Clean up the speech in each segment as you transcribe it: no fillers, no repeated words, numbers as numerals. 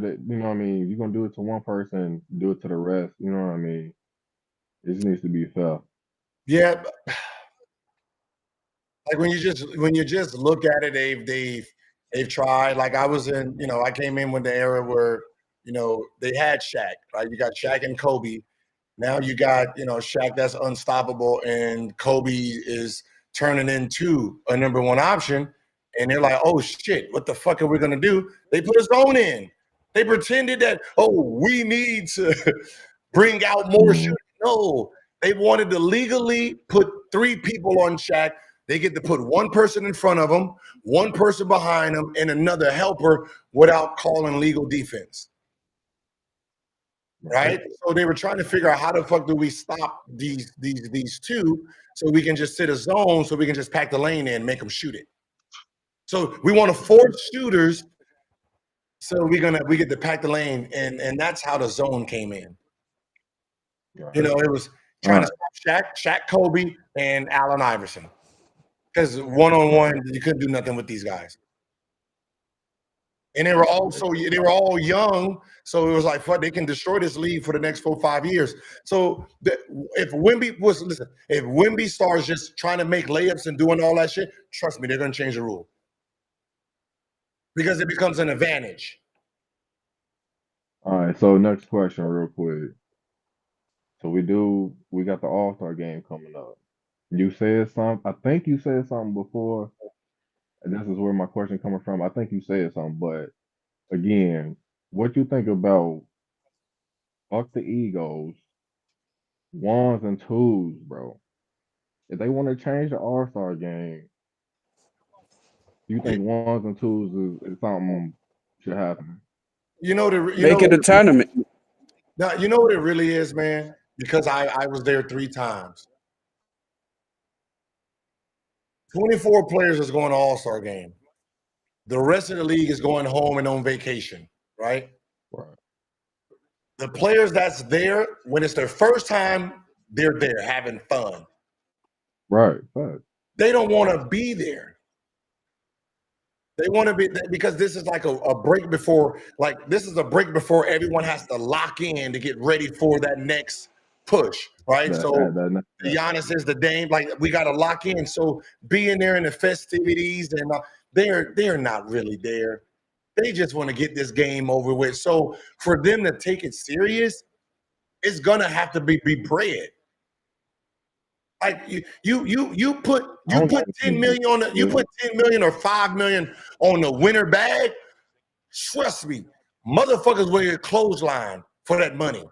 You know what I mean? If you're gonna do it to one person, do it to the rest. You know what I mean? It just needs to be fair. Yeah, like when you just look at it, they've tried. Like I was in, I came in with the era where they had Shaq, right? You got Shaq and Kobe. Now you got Shaq that's unstoppable, and Kobe is turning into a number one option. And they're like, oh shit, what the fuck are we gonna do? They put a zone in. They pretended that we need to bring out more Mhm. shooting. No, they wanted to legally put three people on Shaq. They get to put one person in front of them, one person behind them, and another helper without calling legal defense. Right? So they were trying to figure out how the fuck do we stop these two so we can just sit a zone so we can just pack the lane in and make them shoot it. So we want to force shooters so we get to pack the lane, and that's how the zone came in. Right. It was trying to stop Shaq, Kobe, and Allen Iverson. Because one-on-one, you couldn't do nothing with these guys. And they were all young, so it was like, fuck, they can destroy this league for the next 4 or 5 years. So if Wemby starts just trying to make layups and doing all that shit, trust me, they're gonna change the rule. Because it becomes an advantage. All right. So next question, real quick. So we got the All-Star game coming up. You said something. I think you said something before. And this is where my question coming from. I think you said something, but again, what you think about fuck the egos, ones and twos, bro? If they want to change the All-Star game, you think ones and twos is something should happen? Make it a tournament. Now, you know what it really is, man? Because I was there 3 times. 24 players is going to All-Star game. The rest of the league is going home and on vacation, right? Right. The players that's there, when it's their first time, they're there having fun. Right. Right. They don't want to be there. They want to be, because this is like a break before, everyone has to lock in to get ready for that next push, right? Giannis is the Dame, like we got to lock in. So being there in the festivities, and they're not really there. They just want to get this game over with. So for them to take it serious, it's gonna have to be bread. Like you put 10 million on you put 10 million or 5 million on the winner bag. Trust me, motherfuckers will get clothesline for that money.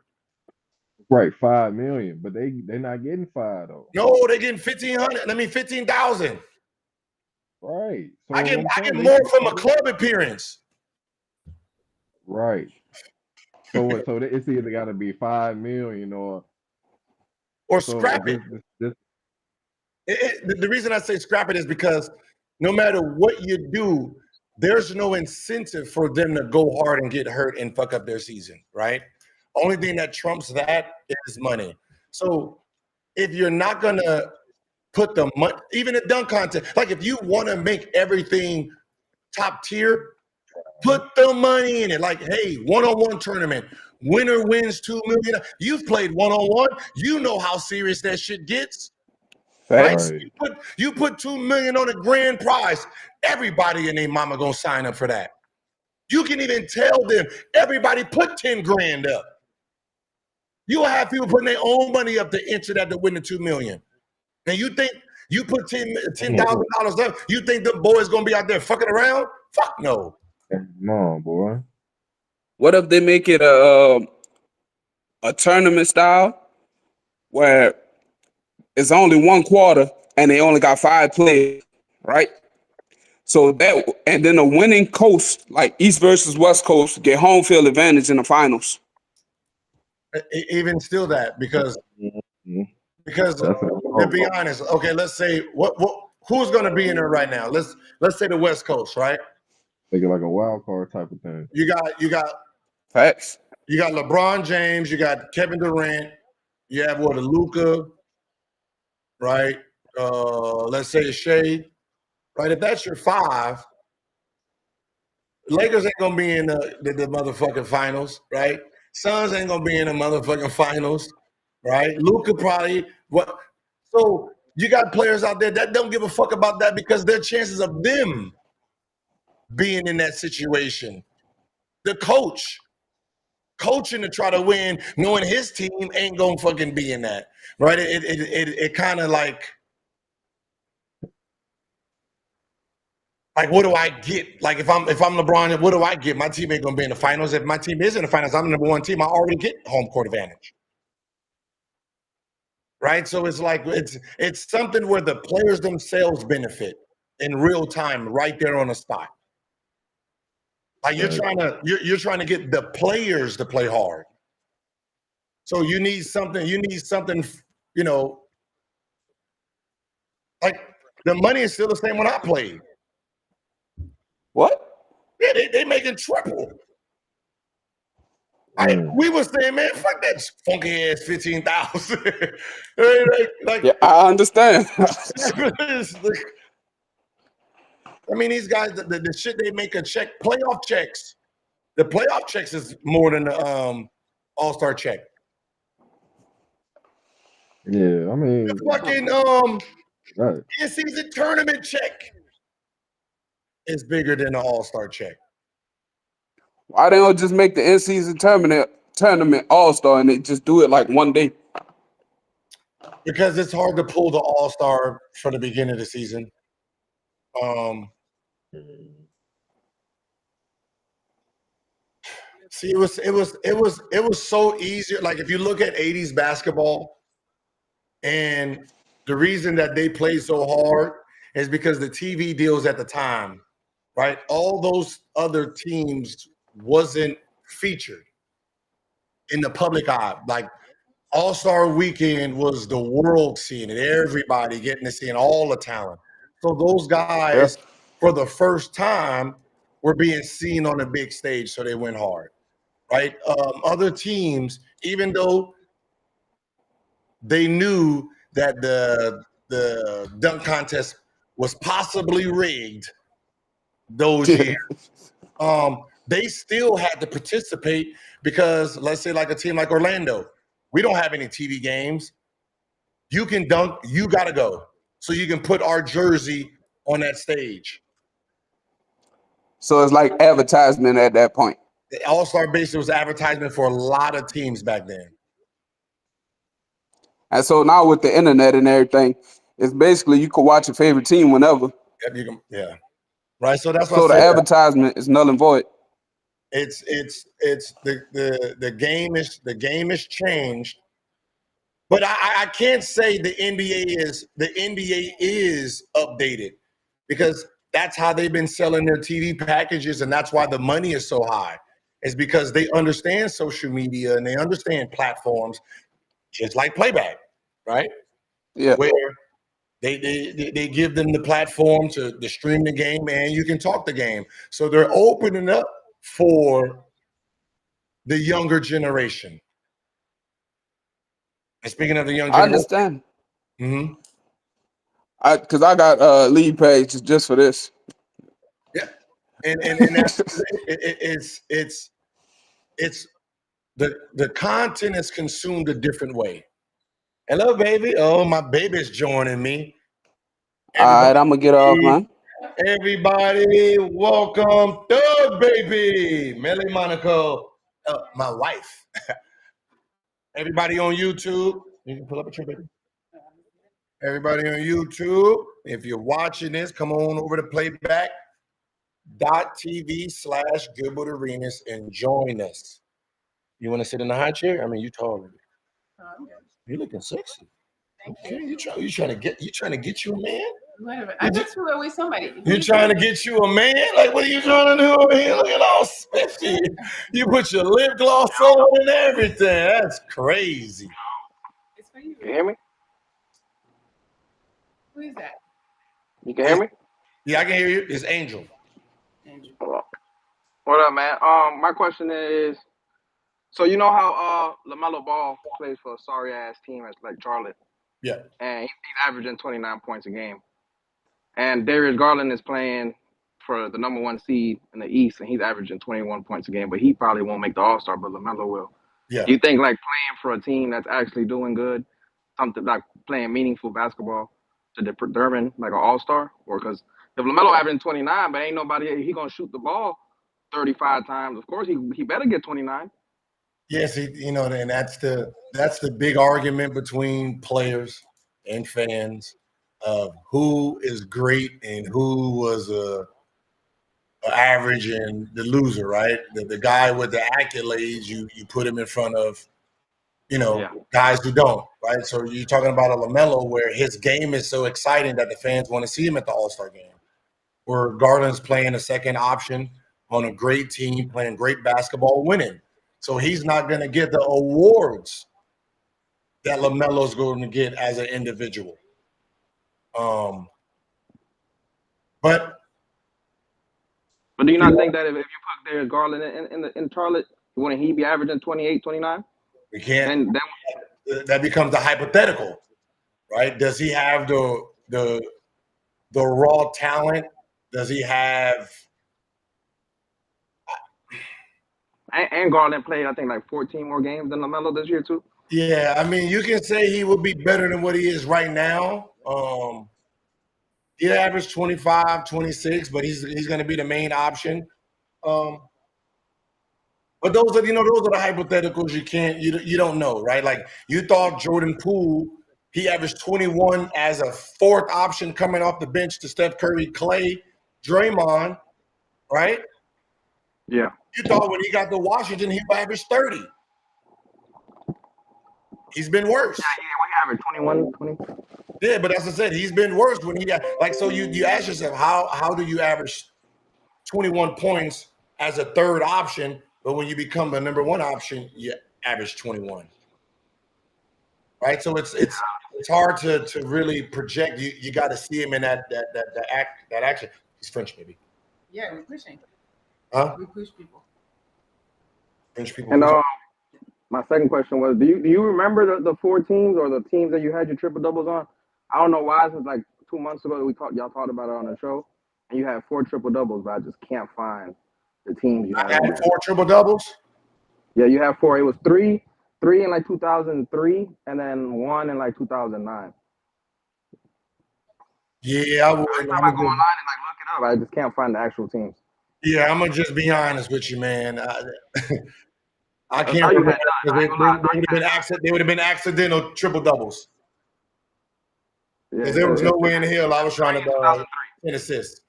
Right, 5 million, but they're not getting 5 though. No, they're getting 1,500. I mean 15,000. Right. So I get more from a club appearance. Right. So it's either got to be 5 million or scrap it. The reason I say scrap it is because no matter what you do, there's no incentive for them to go hard and get hurt and fuck up their season, right? Only thing that trumps that is money. So if you're not gonna put the money, even a dunk contest, like if you want to make everything top tier, put the money in it. Like, hey, one-on-one tournament, winner wins $2 million. You've played one-on-one, you know how serious that shit gets. Right? You put $2 million on a grand prize. Everybody and their mama gonna sign up for that. You can even tell them, everybody put 10 grand up. You'll have people putting their own money up to enter that to win the $2 million. And you think you put $10,000 up, you think the boys gonna be out there fucking around? Fuck no. No, boy. What if they make it a tournament style where it's only one quarter and they only got 5 players, right? So that, and then the winning coast, like East versus West Coast, get home field advantage in the finals. Even still that, because to be honest, okay, let's say who's gonna be in there right now? Let's say the West Coast, right? Make it like a wild card type of thing. You got facts. You got LeBron James, you got Kevin Durant, you have Luka, right? Let's say Shea, right? If that's your 5, Lakers ain't gonna be in the motherfucking finals, right? Suns ain't gonna be in the motherfucking finals, right? Luka probably what? So you got players out there that don't give a fuck about that because their chances of them being in that situation. The coaching to try to win, knowing his team ain't gonna fucking be in that, right? It kind of like what do I get? Like if I'm LeBron, what do I get? My team ain't gonna be in the finals. If my team is in the finals, I'm the number one team. I already get home court advantage, right? So it's like it's something where the players themselves benefit in real time, right there on the spot. Like you're trying to get the players to play hard. So you need something, you know, like the money is still the same when I played. What? Yeah, they making triple. We were saying, man, fuck that funky ass 15,000. Yeah, I understand. I mean, these guys, the shit they make a check, playoff checks. The playoff checks is more than the All-Star check. Yeah, I mean, The fucking right. in-season tournament check is bigger than the All-Star check. Why they don't just make the in-season tournament All-Star and they just do it like one day? Because it's hard to pull the All-Star for the beginning of the season. See, it was so easier. Like if you look at 80s basketball, and the reason that they played so hard is because the TV deals at the time, right? All those other teams wasn't featured in the public eye. Like All-Star Weekend was the world seeing it, everybody getting to see all the talent. So those guys, for the first time, were being seen on a big stage, so they went hard, right? Other teams, even though they knew that the dunk contest was possibly rigged those years, they still had to participate because let's say like a team like Orlando, we don't have any TV games. You can dunk, you got to go. So you can put our jersey on that stage. So it's like advertisement at that point. The All-Star basically was advertisement for a lot of teams back then. And so now with the internet and everything, it's basically you can watch your favorite team whenever. Yep, you can, yeah. Right. So that's so what the advertisement is null and void. It's the game is changed. But I can't say the NBA is updated because that's how they've been selling their TV packages, and that's why the money is so high. Is because they understand social media and they understand platforms, just like Playback, right? Yeah. Where they give them the platform to stream the game and you can talk the game. So they're opening up for the younger generation. And speaking of the young generation, I understand. Mm-hmm. Because I got lead pages just for this. Yeah, and that's, it's the content is consumed a different way. Hello, baby. Oh, my baby's joining me. All right, I'm gonna get off, man. Everybody, welcome Thug Baby, Melly Monaco, my wife. Everybody on YouTube, you can pull up a chair, baby. Everybody on YouTube, if you're watching this, come on over to playback.tv/Gilbert Arenas and join us. You want to sit in the high chair? I mean, you tall. You're looking sexy. Okay, you trying to get you a man? Whatever. I just flew with somebody. You trying to get you a man? Like, what are you trying to do over here? Looking all spiffy. You put your lip gloss on and everything. That's crazy. It's for you. Can you hear me? Who is that? You can hear me? Yeah, I can hear you. It's Angel. Andrew. What up, man? My question is, so you know how LaMelo Ball plays for a sorry ass team like Charlotte, Yeah. and he's averaging 29 points a game, and Darius Garland is playing for the number 1 seed in the East, and he's averaging 21 points a game, but he probably won't make the All-Star, but LaMelo will. Yeah. Do you think like playing for a team that's actually doing good, something like playing meaningful basketball to determine like an All-Star? Or because if LaMelo averaging 29, but ain't nobody he gonna shoot the ball 35 times, of course he better get 29. Yes, and that's the big argument between players and fans of who is great and who was a average and the loser, right? The guy with the accolades, you put him in front of, guys who don't, right? So you're talking about a LaMelo where his game is so exciting that the fans want to see him at the All-Star game. Where Garland's playing a second option on a great team, playing great basketball, winning. So he's not going to get the awards that LaMelo's going to get as an individual. But do you not think that if you put Darius Garland in Charlotte, wouldn't he be averaging 28, 29? we can't. And That becomes a hypothetical, right? Does he have the raw talent? Does he have? And Garland played, I think, like 14 more games than LaMelo this year too. Yeah, I mean, you can say he would be better than what he is right now. He averaged 25, 26, but he's going to be the main option. But those are the hypotheticals. You don't know, right? Like you thought Jordan Poole, he averaged 21 as a fourth option coming off the bench to Steph Curry, Clay, Draymond, right? Yeah. You thought when he got to Washington, he would average 30. He's been worse. Yeah, we averaged 21, 20. Yeah, but as I said, he's been worse when he got so you ask yourself, how do you average 21 points as a third option, but when you become the number 1 option, you average 21. Right? So it's hard to really project. You got to see him in that action. He's French, maybe. Yeah, we're pushing. Huh? We push people. French people. And my second question was, do you remember the 4 teams or the teams that you had your triple doubles on? I don't know why. Since like 2 months ago, y'all talked about it on the show, and you had 4 triple doubles, but I just can't find the teams you had. I had 4 triple doubles. Yeah, you have 4. It was three in like 2003, and then 1 in like 2009. Yeah, I would. Every time I go online and like look it up, I just can't find the actual teams. Yeah, I'm gonna just be honest with you, man. I can't thought you remember. had They would have been accidental triple doubles. Yeah, Because there was no way in hell I was trying to 2003. 10 assists.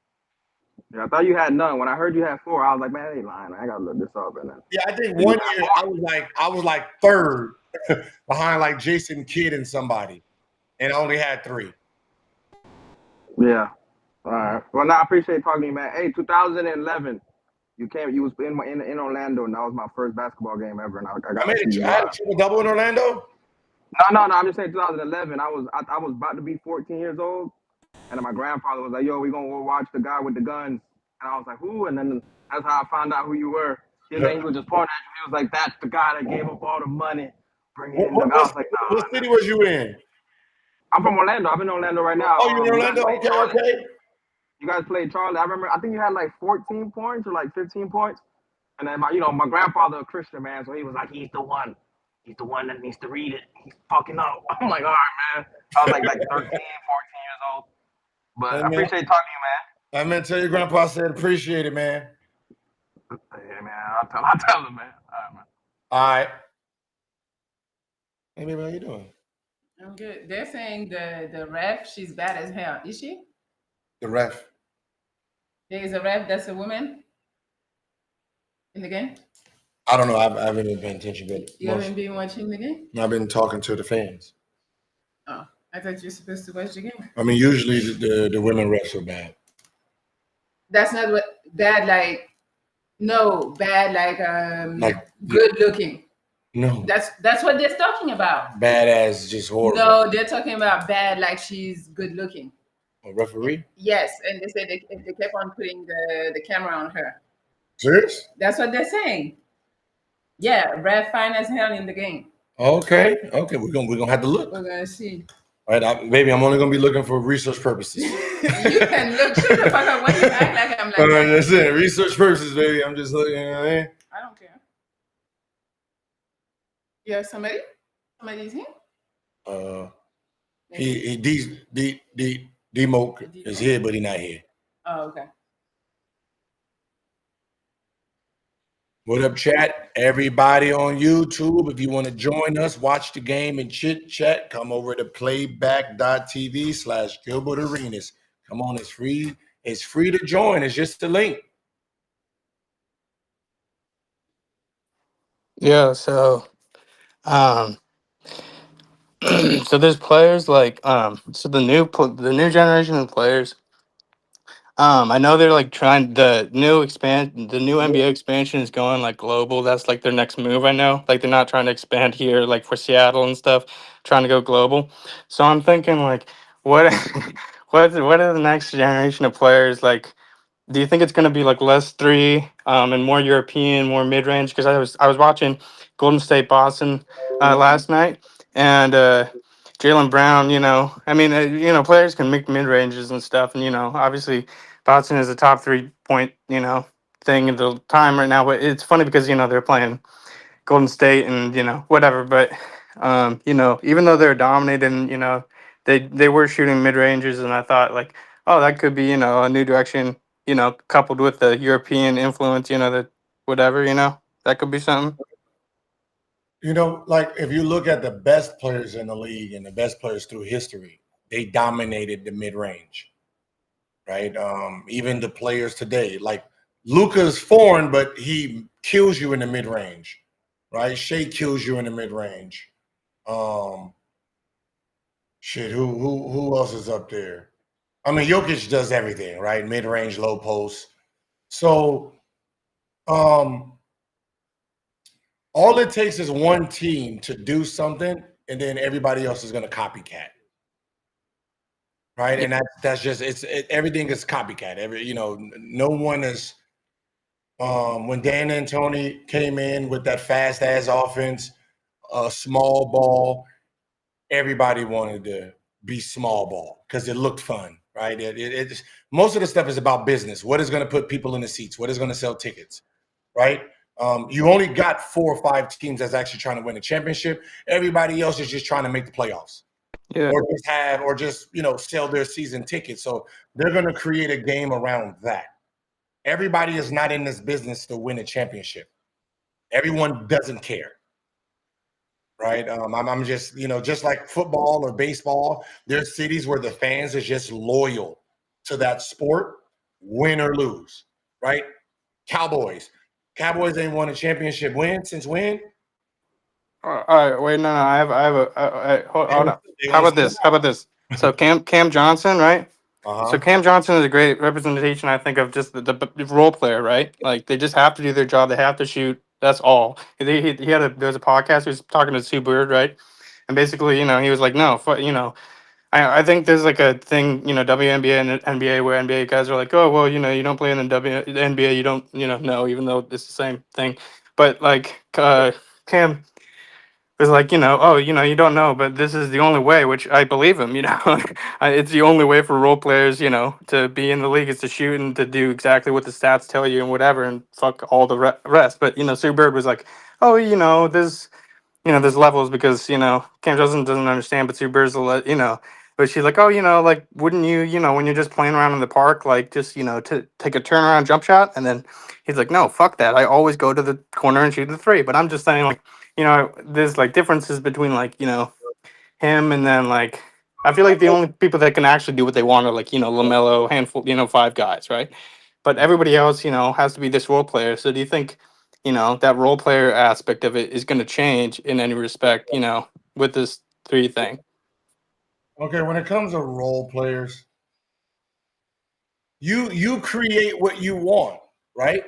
Yeah, I thought you had none. When I heard you had 4, I was like, man, they lying. I gotta look this up. And then Yeah, I think one year I was like third behind like Jason Kidd and somebody, and I only had 3. yeah. All right. Well, now I appreciate talking to you, man. Hey, 2011, you was in Orlando, and that was my first basketball game ever. And I got I had a triple double in Orlando. No. I'm just saying 2011. I was about to be 14 years old, and then my grandfather was like, "Yo, we gonna go watch the guy with the guns." And I was like, "Who?" And then that's how I found out who you were. He was just pointing at you. He was like, "That's the guy that gave up all the money." I was like, "No." What city was you in? I'm from Orlando. I'm in Orlando right now. Oh, you're in Orlando? Okay. You guys played Charlie. I remember. I think you had like 14 points or like 15 points. And then my grandfather a Christian, man, so he was like, "He's the one. He's the one that needs to read it. He's fucking up." I'm like, "All right, man." I was like 13, 14 years old. But I appreciate talking to you, man. I meant to tell your grandpa I said appreciate it, man. Yeah, man. I'll tell him, man. All right, man. All right. Hey, baby, how you doing? I'm good. They're saying the ref, she's bad as hell. Is she? The ref. There is a ref that's a woman in the game? I don't know. I haven't been paying attention, but You haven't been watching the game? I've been talking to the fans. Oh, I thought you were supposed to watch the game. I mean, usually the women refs are bad. That's not what bad like. No, bad like good looking. No. That's what they're talking about. Bad as just horrible. No, they're talking about bad like she's good looking. A referee? Yes, and they said they kept on putting the camera on her. Serious? That's what they're saying. Yeah, ref fine as hell in the game. Okay. We're gonna have to look. We're gonna see. Right, baby, I'm only gonna be looking for research purposes. You can look. Shut the fuck up. Why you act like I'm like All right, that? that's it. Research purposes, baby. I'm just looking. You know what I mean? I don't care. You have somebody? Somebody's here? D-Mo is here, but he's not here. Oh, okay. What up, chat? Everybody on YouTube, if you want to join us, watch the game and chit chat, come over to playback.tv/Gilbert Arenas. Come on, it's free. It's free to join. It's just a link. Yeah, so um so there's players like so the new generation of players, I know they're like trying the new NBA expansion is going like global. That's like their next move. I know, like they're not trying to expand here like for Seattle and stuff, trying to go global. So I'm thinking like what what are the next generation of players like? Do you think it's going to be like less three and more European, more mid range? Because I was watching Golden State Boston last night, and Jalen Brown. I mean, players can make mid ranges and stuff, and obviously Boston is a top 3 point thing at the time right now. But it's funny because they're playing Golden State and whatever. But even though they're dominating, they were shooting mid ranges, and I thought like, oh, that could be a new direction. Coupled with the European influence, that whatever, that could be something. Like if you look at the best players in the league and the best players through history, they dominated the mid range, right? Even the players today, like Luka's foreign, but he kills you in the mid range, right? Shea kills you in the mid range. Who else is up there? I mean, Jokic does everything, right? Mid range, low post. So, all it takes is one team to do something, and then everybody else is going to copycat, right? And that's just everything is copycat. No one is. When Dan Antoni came in with that fast ass offense, small ball, everybody wanted to be small ball because it looked fun, right? Most of the stuff is about business. What is going to put people in the seats? What is going to sell tickets, right? You only got 4 or 5 teams that's actually trying to win a championship. Everybody else is just trying to make the playoffs, Yeah. or just sell their season tickets. So they're going to create a game around that. Everybody is not in this business to win a championship. Everyone doesn't care, right? I'm just just like football or baseball. There's cities where the fans are just loyal to that sport, win or lose, right? Cowboys ain't won a championship since when? All right. Wait. No. I have hold on. How about this? So Cam Johnson, right? So Cam Johnson is a great representation, I think, of just the role player, right? Like they just have to do their job. They have to shoot. That's all. There was a podcast. He was talking to Sue Bird, right? And basically, he was like, no, I think there's like a thing, WNBA and NBA where NBA guys are like, oh, well, you don't play in the NBA, you don't, know, even though it's the same thing. But like Cam was like, oh, you don't know, but this is the only way, which I believe him, It's the only way for role players, to be in the league is to shoot and to do exactly what the stats tell you and whatever and fuck all the rest. But, Sue Bird was like, oh, there's levels because, Cam Johnson doesn't understand, but Sue Bird's, but she's like, oh, like, wouldn't you, when you're just playing around in the park, like, just, to take a turnaround jump shot? And then he's like, no, fuck that. I always go to the corner and shoot the three. But I'm just saying, like, there's, like, differences between, like, him and then, like, I feel like the only people that can actually do what they want are, like, LaMelo, handful, 5 guys, right? But everybody else, has to be this role player. So do you think, that role player aspect of it is going to change in any respect, with this 3 thing? Okay, when it comes to role players, you create what you want, right?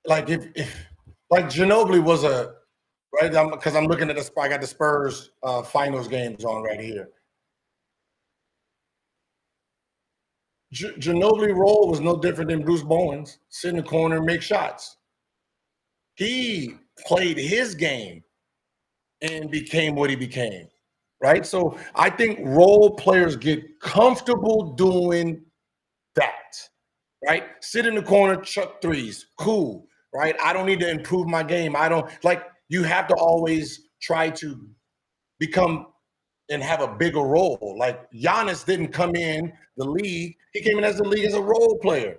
Like if like Ginobili was right, because I'm looking at this. I got the Spurs finals games on right here. Ginobili role was no different than Bruce Bowen's. Sit in the corner and make shots. He played his game and became what he became, right? So I think role players get comfortable doing that, right? Sit in the corner, chuck threes, cool, right? I don't need to improve my game. I don't like. You have to always try to become and have a bigger role. Like Giannis didn't come in the league; he came in as the league as a role player.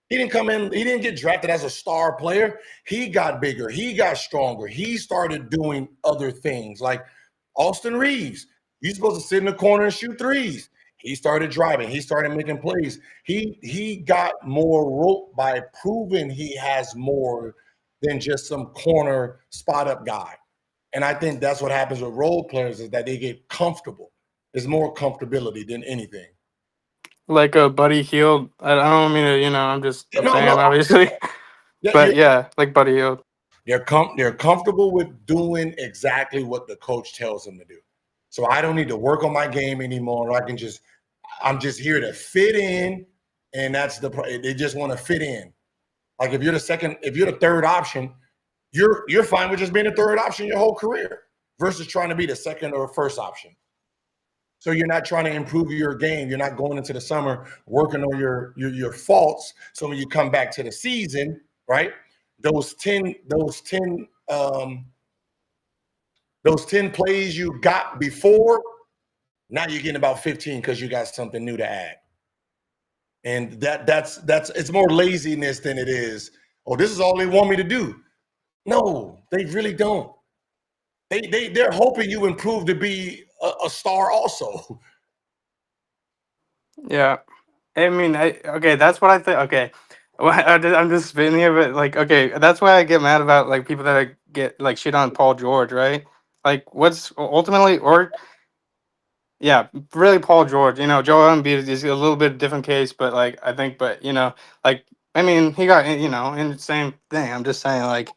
He didn't come in, he didn't get drafted as a star player. He got bigger, he got stronger. He started doing other things like Austin Reeves. You're supposed to sit in the corner and shoot threes. He started driving, he started making plays. He got more rope by proving he has more than just some corner spot up guy. And I think that's what happens with role players is that they get comfortable. There's more comfortability than anything. Like a Buddy Hield. I don't mean to, I'm just a No, fan, no. obviously. But yeah, like Buddy Hield. They're comfortable with doing exactly what the coach tells them to do. So I don't need to work on my game anymore. I'm just here to fit in, and they just want to fit in. Like if you're the third option, you're fine with just being the third option your whole career versus trying to be the second or first option. So you're not trying to improve your game. You're not going into the summer working on your faults. So when you come back to the season, right? Those 10 plays you got before, now you're getting about 15 because you got something new to add. And that's it's more laziness than it is, oh, this is all they want me to do. No, they really don't. They're hoping you improve to be a star also. Yeah. I mean, okay, that's what I think. Okay. Well, I'm just spitting here, but like, okay, that's why I get mad about like people that get like shit on Paul George, right? Like, what's ultimately, or yeah, really Paul George. Joel Embiid is a little bit different case, but like I think, but like I mean, he got in the same thing. I'm just saying, like,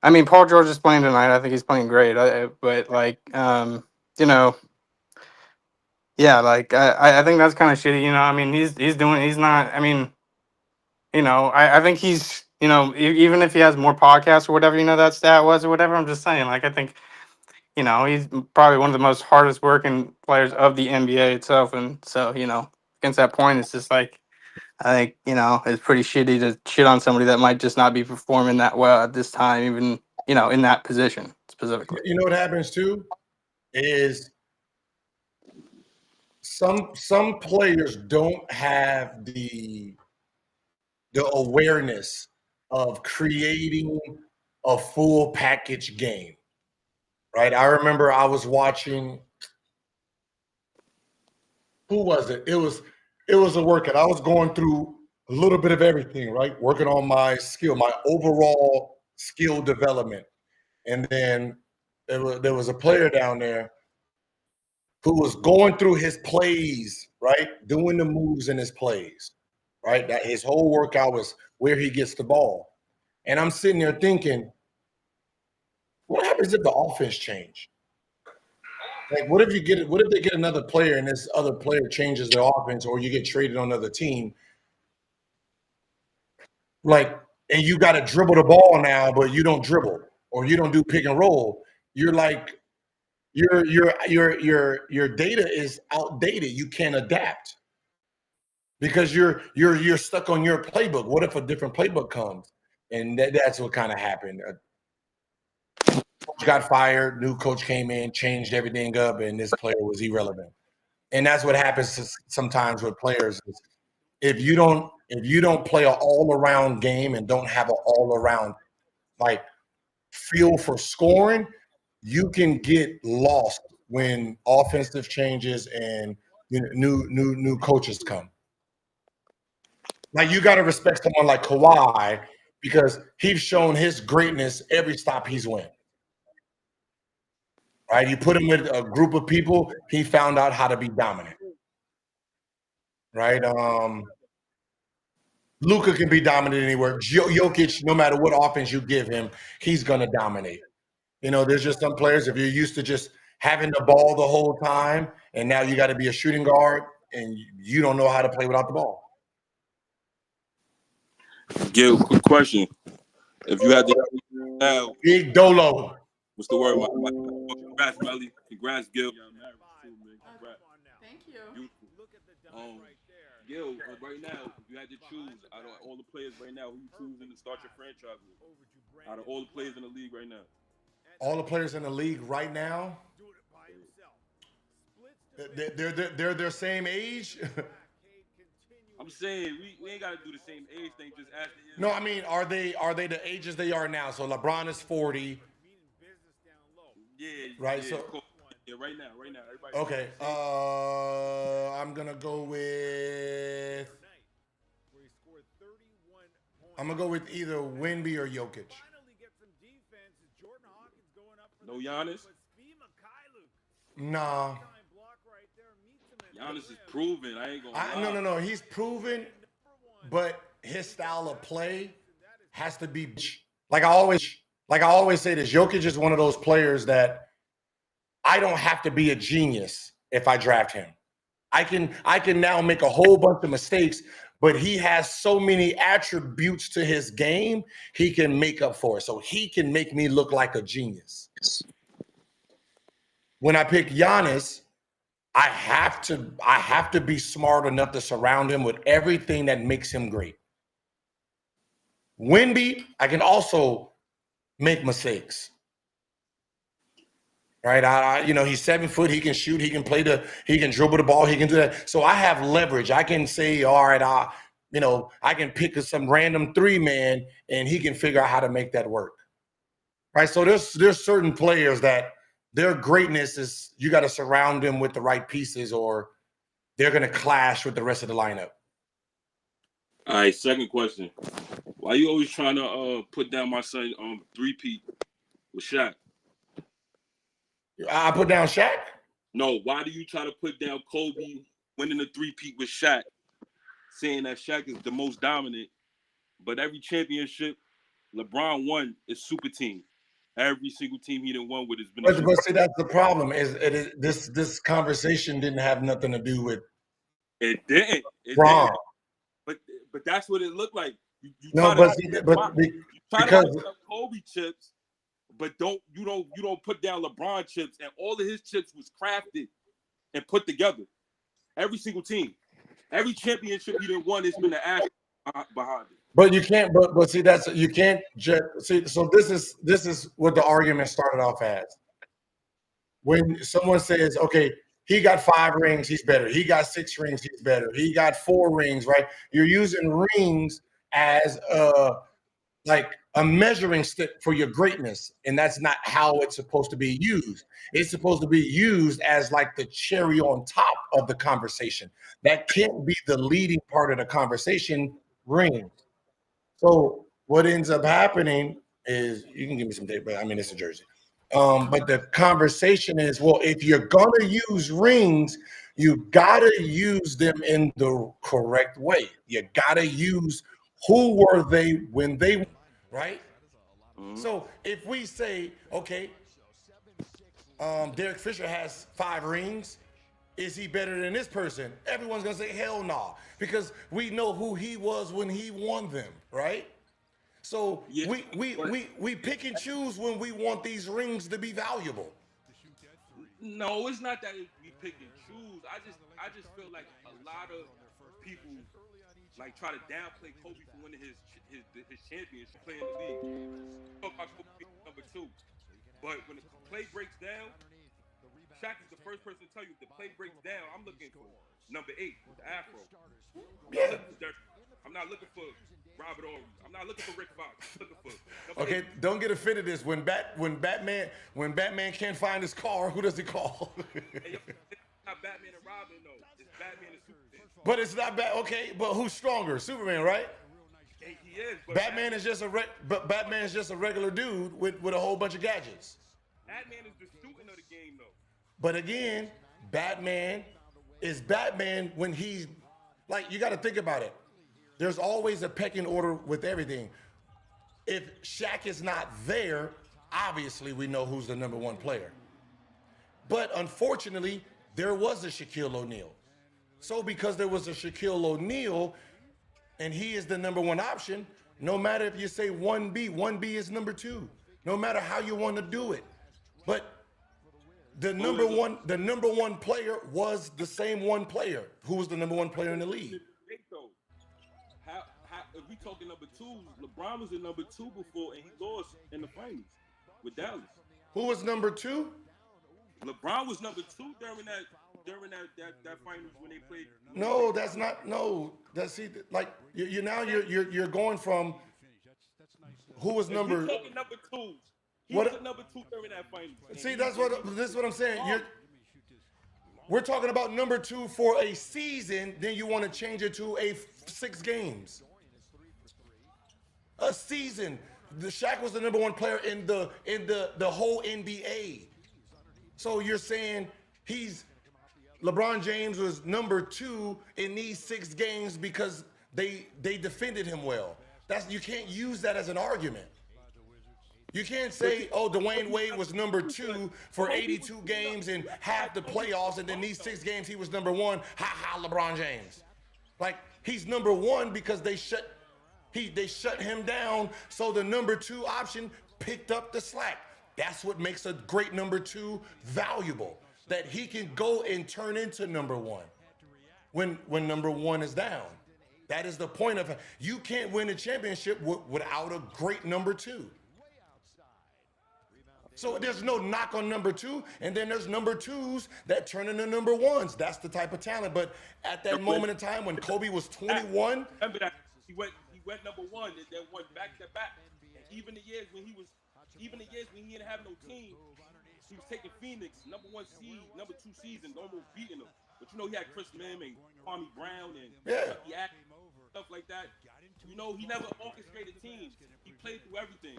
I mean, Paul George is playing tonight. I think he's playing great. But like, yeah, like I think that's kind of shitty. I mean, he's not. I mean, I think he's even if he has more podcasts or whatever, that stat was or whatever. I'm just saying, like, I think he's probably one of the most hardest working players of the NBA itself, and so against that point, it's just like I think it's pretty shitty to shit on somebody that might just not be performing that well at this time, even in that position specifically. You know what happens too is some players don't have the awareness of creating a full package game, right? I remember I was watching. Who was it? It was a workout. I was going through a little bit of everything, right? Working on my overall skill development, and then there was a player down there who was going through his plays, right? Doing the moves in his plays, right? That his whole workout was where he gets the ball. And I'm sitting there thinking, what happens if the offense change? Like, what if they get another player and this other player changes their offense, or you get traded on another team? Like, and you got to dribble the ball now, but you don't dribble, or you don't do pick and roll. You're like, your data is outdated. You can't adapt because you're stuck on your playbook. What if a different playbook comes? And that's what kind of happened. Coach got fired, new coach came in, changed everything up, and this player was irrelevant. And that's what happens sometimes with players. If you don't play an all-around game and don't have an all-around like feel for scoring, you can get lost when offensive changes and new coaches come. Like you got to respect someone like Kawhi because he's shown his greatness every stop he's went. Right? You put him with a group of people, he found out how to be dominant. Right? Luka can be dominant anywhere. Jokic, no matter what offense you give him, he's going to dominate. There's just some players, if you're used to just having the ball the whole time, and now you got to be a shooting guard, and you don't know how to play without the ball. Gil, quick question. If you had to now, Big Dolo. what's the word? My Congrats, Melly. Congrats, Gil. Congrats. Thank you. Gil, right now, if you had to choose out of all the players right now, who you choosing to start your franchise with? Out of all the players in the league right now. All the players in the league right now, they're their same age. I'm saying we ain't got to do the same age thing. Just ask the No, I mean, are they the ages they are now? So LeBron is 40. Yeah. Right. Yeah, So yeah, right now. Everybody. okay. I'm gonna go with. I'm gonna go with either Wemby or Jokic. No Giannis. Nah. Giannis is proven. I ain't gonna lie. No. He's proven, but his style of play has to be like I always say this. Jokic is one of those players that I don't have to be a genius if I draft him. I can now make a whole bunch of mistakes, but he has so many attributes to his game he can make up for it. So he can make me look like a genius. When I pick Giannis, I have to be smart enough to surround him with everything that makes him great. Wemby, I can also make mistakes. Right? He's 7 foot, he can shoot, he can dribble the ball, he can do that. So I have leverage. I can say, all right, I can pick some random 3-man and he can figure out how to make that work. Right? So there's certain players that their greatness is you got to surround them with the right pieces or they're going to clash with the rest of the lineup. All right, second question. Why you always trying to put down my son 3-peat with Shaq? I put down Shaq? No, why do you try to put down Kobe winning the 3-peat with Shaq, saying that Shaq is the most dominant, but every championship LeBron won is super team. Every single team he didn't won with has been a but see, that's the problem. This conversation didn't have nothing to do with it didn't. LeBron. But that's what it looked like. You no, try because to put Kobe chips, but you don't put down LeBron chips, and all of his chips was crafted and put together. Every single team, every championship he didn't won has been an ass behind it. But you can't. But see, you can't just see. So this is what the argument started off as. When someone says, "Okay, he got 5 rings, he's better. He got 6 rings, he's better. He got 4 rings," right? You're using rings as a measuring stick for your greatness, and that's not how it's supposed to be used. It's supposed to be used as like the cherry on top of the conversation. That can't be the leading part of the conversation. Rings. So what ends up happening is you can give me some tape, but I mean it's a jersey. But the conversation is, well, if you're gonna use rings, you gotta use them in the correct way. You gotta use who were they when they right? Mm-hmm. So if we say, okay, Derek Fisher has 5 rings, is he better than this person? Everyone's gonna say hell no, because we know who he was when he won them, right? So yeah, we pick and choose when we want these rings to be valuable. No, it's not that we pick and choose. I just feel like a lot of people like try to downplay Kobe for winning his championship, playing the league. Talk about Kobe number 2, but when the play breaks down, Shaq is the first person to tell you if the play breaks down, I'm looking for number 8 with the afro. Yeah. I'm not looking for Robert Ory. I'm not looking for Rick Fox. I'm looking for okay, 8. Don't get offended. This when Batman can't find his car, who does he call? Hey, it's not Batman and Robin though. It's Batman and Superman. But it's not okay. But who's stronger? Superman, right? Hey, he is. But Batman is just a regular dude with a whole bunch of gadgets. Batman is the student of the game though. But again, Batman is Batman when he's like, you got to think about it. There's always a pecking order with everything. If Shaq is not there, obviously we know who's the number 1 player. But unfortunately, there was a Shaquille O'Neal. So because there was a Shaquille O'Neal and he is the number 1 option, no matter if you say 1B is number 2. No matter how you want to do it. But The number one player was the same one player. Who was the number one player in the league? How if we talking number twos, LeBron was the number 2 before and he lost in the finals with Dallas. Who was number 2? LeBron was number 2 during that finals when they played. No, that's not. No, that's like you're going from who was number. If we talking number 2s. He What? was number 2 during that finals. See, this is what I'm saying. We're talking about number 2 for a season. Then you want to change it to 6 games. A season. The Shaq was the number 1 player in the whole NBA. So you're saying LeBron James was number 2 in these 6 games because they defended him well. You can't use that as an argument. You can't say, oh, Dwayne Wade was number 2 for 82 games and half the playoffs, and then these 6 games he was number 1. Ha, LeBron James. Like, he's number 1 because they shut him down, so the number 2 option picked up the slack. That's what makes a great number 2 valuable, that he can go and turn into number 1 when number 1 is down. That is the point of it. You can't win a championship without a great number 2. So there's no knock on number 2, and then there's number 2s that turn into number 1s. That's the type of talent. But at that moment in time when Kobe was 21, remember that he went number 1 and then went back to back. And even the years when he didn't have no team, he was taking Phoenix, number 1 seed, number 2 season, almost beating them. But he had Chris Mim and Kwame Brown and Chucky Atkins, stuff like that. He never orchestrated teams. He played through everything.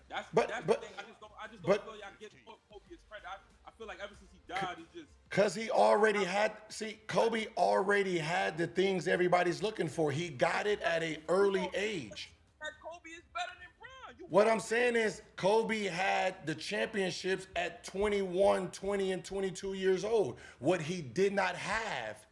That's the thing. I just don't feel y'all get Kobe his credit. I feel like ever since he died, he just because he already had. See, Kobe already had the things everybody's looking for. He got it at an early age. That Kobe is better than Bron. What I'm saying is Kobe had the championships at 21, 20, and 22 years old. What he did not have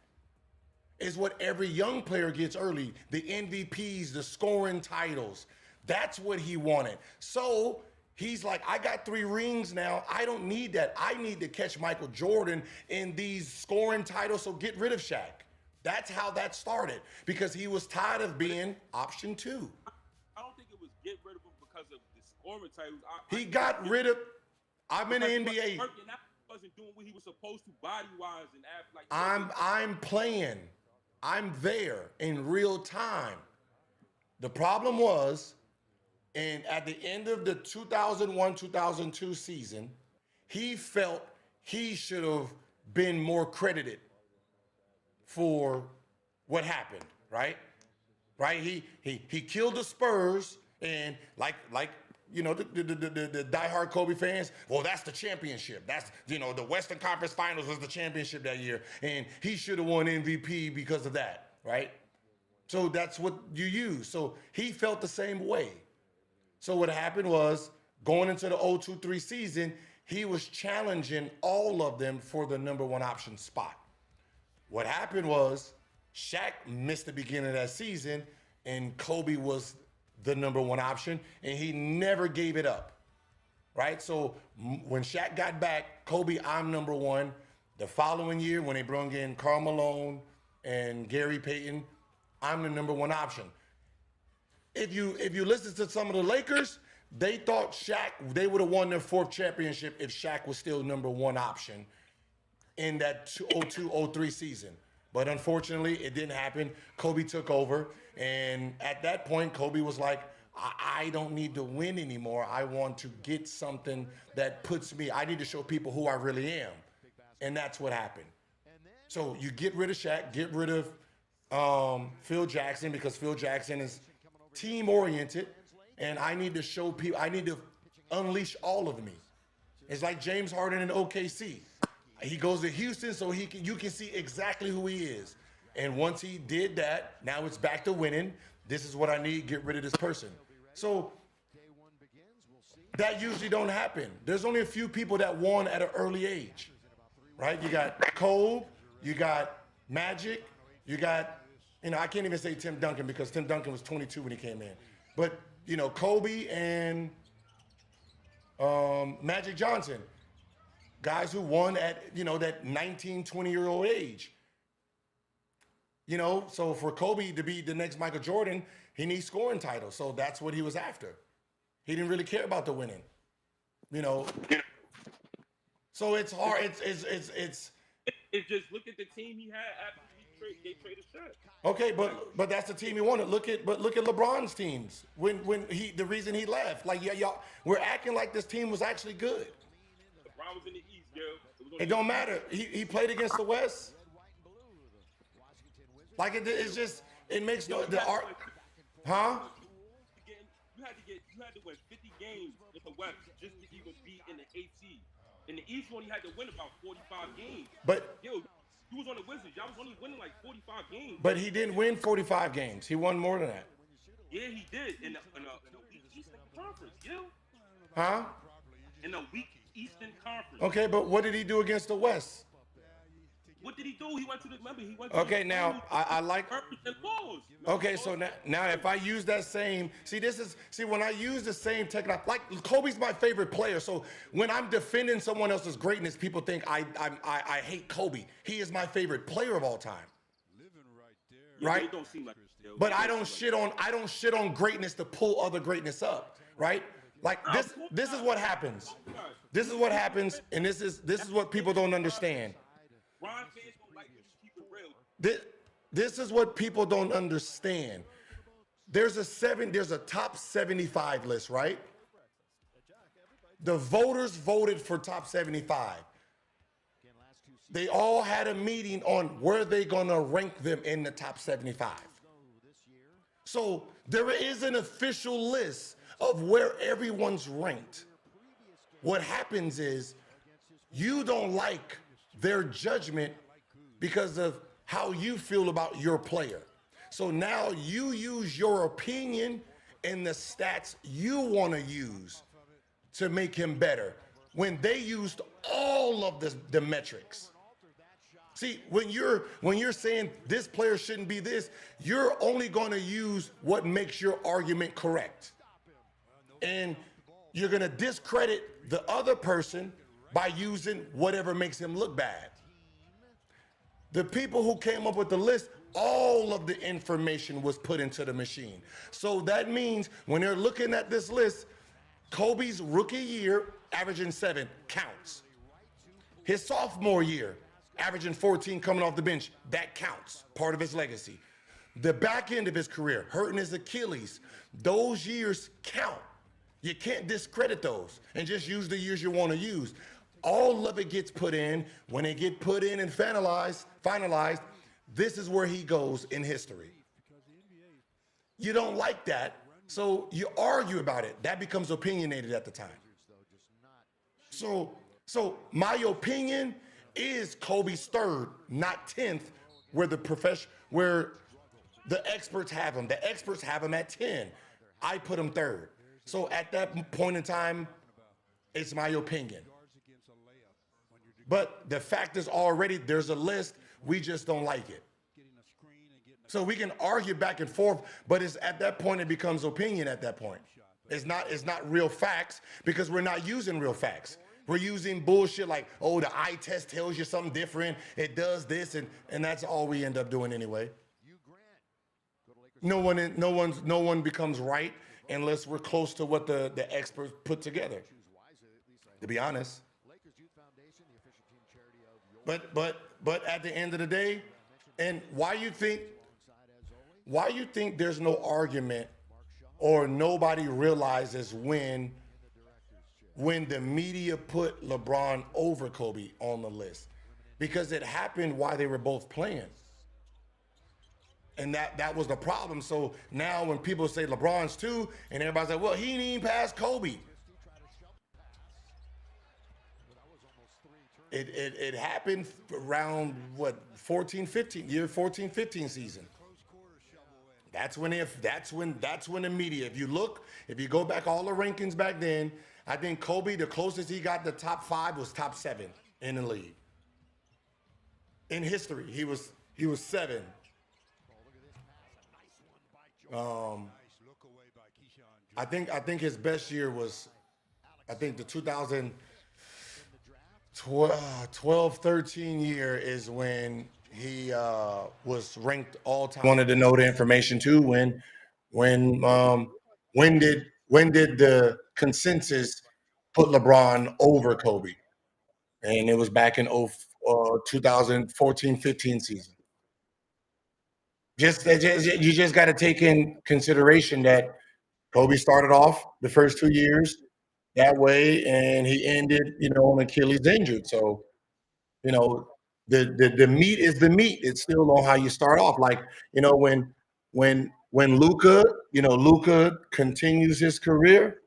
is what every young player gets early. The MVPs, the scoring titles. That's what he wanted. So he's like, I got 3 rings now. I don't need that. I need to catch Michael Jordan in these scoring titles, so get rid of Shaq. That's how that started, because he was tired of being option 2. I don't think it was get rid of him because of the scoring titles. He got rid of. I'm in the NBA. He wasn't doing what he was supposed to body-wise and act like. I'm playing. I'm there in real time. The problem was, and at the end of the 2001-2002 season, he felt he should have been more credited for what happened, right? Right? He killed the Spurs, and like the diehard Kobe fans, well, that's the championship. That's, the Western Conference Finals was the championship that year, and he should have won MVP because of that, right? So that's what you use. So he felt the same way. So what happened was, going into the 0-2-3 season, he was challenging all of them for the number 1 option spot. What happened was, Shaq missed the beginning of that season, and Kobe was the number 1 option, and he never gave it up, right? So when Shaq got back, Kobe, I'm number 1. The following year, when they brought in Karl Malone and Gary Payton, I'm the number 1 option. If you listen to some of the Lakers, they thought they would have won their 4th championship if Shaq was still number 1 option in that 02-03 season. But unfortunately, it didn't happen. Kobe took over. And at that point, Kobe was like, I don't need to win anymore. I want to get something that puts me, I need to show people who I really am. And that's what happened. So you get rid of Shaq, get rid of Phil Jackson, because Phil Jackson is team-oriented. And I need to show people, I need to unleash all of me. It's like James Harden in OKC. He goes to Houston so you can see exactly who he is. And once he did that, now it's back to winning. This is what I need, get rid of this person. So that usually don't happen. There's only a few people that won at an early age, right? You got Kobe, you got Magic, you got, I can't even say Tim Duncan because Tim Duncan was 22 when he came in. But, Kobe and Magic Johnson. Guys who won at, that 19, 20-year-old age. So for Kobe to be the next Michael Jordan, he needs scoring titles. So that's what he was after. He didn't really care about the winning. So it's hard. It's just look at the team he had after they traded Shaq. Okay, but that's the team he wanted. Look at LeBron's teams the reason he left. Like y'all, we're acting like this team was actually good. LeBron was in the East, yo. It don't matter. He played against the West. Like it's just it makes no the art, huh? You had to win 50 games with the West just to even be in the AC. In the East one, you had to win about 45 games. But yo, you was on the Wizards. Y'all was only winning like 45 games. But he didn't win 45 games. He won more than that. Yeah, he did in the weak Eastern Conference, yo. Huh? In the weak Eastern Conference. Okay, but what did he do against the West? What did he do? He went to the Okay, now I like. Laws. Okay, so now if I use that same, when I use the same technique, like Kobe's my favorite player. So when I'm defending someone else's greatness, people think I hate Kobe. He is my favorite player of all time. Right? It don't seem like it, but I don't shit on greatness to pull other greatness up, right? Like this is what happens. This is what happens, and this is what people don't understand. Ron fans don't like you to keep it real. This is what people don't understand. There's a top 75 list, right? The voters voted for top 75. They all had a meeting on where they're gonna rank them in the top 75. So there is an official list of where everyone's ranked. What happens is you don't like their judgment because of how you feel about your player. So now you use your opinion and the stats you want to use to make him better when they used all of the metrics. See, when you're saying this player shouldn't be this, you're only going to use what makes your argument correct. And you're going to discredit the other person by using whatever makes him look bad. The people who came up with the list, all of the information was put into the machine. So that means when they're looking at this list, Kobe's rookie year, averaging 7, counts. His sophomore year, averaging 14 coming off the bench, that counts, part of his legacy. The back end of his career, hurting his Achilles, those years count. You can't discredit those and just use the years you want to use. All of it gets put in. When it get put in and finalized, this is where he goes in history. You don't like that, so you argue about it. That becomes opinionated at the time. So my opinion is Kobe's third, not 10th, where the experts have him. The experts have him at 10. I put him third. So at that point in time, it's my opinion. But the fact is already there's a list, we just don't like it. So we can argue back and forth, but it's at that point it becomes opinion at that point. It's not real facts because we're not using real facts. We're using bullshit like, oh, the eye test tells you something different. It does this, and that's all we end up doing anyway. No one becomes right unless we're close to what the experts put together. To be honest. But at the end of the day, and why you think there's no argument or nobody realizes when the media put LeBron over Kobe on the list? Because it happened while they were both playing. And that was the problem. So now when people say LeBron's 2, and everybody's like, well, he ain't even past Kobe. It happened around what 14, 15 season. That's when the media, if you go back all the rankings back then, I think Kobe, the closest he got to top 5 was top 7 in the league. In history, he was 7. I think his best year was, I think the 2000. 12, 13 year is when he was ranked all time. Wanted to know the information too. When did the consensus put LeBron over Kobe? And it was back in 2014-15 season. You just got to take in consideration that Kobe started off the first 2 years that way, and he ended, on Achilles injured. So, the meat is the meat. It's still on how you start off. Like, when Luka continues his career,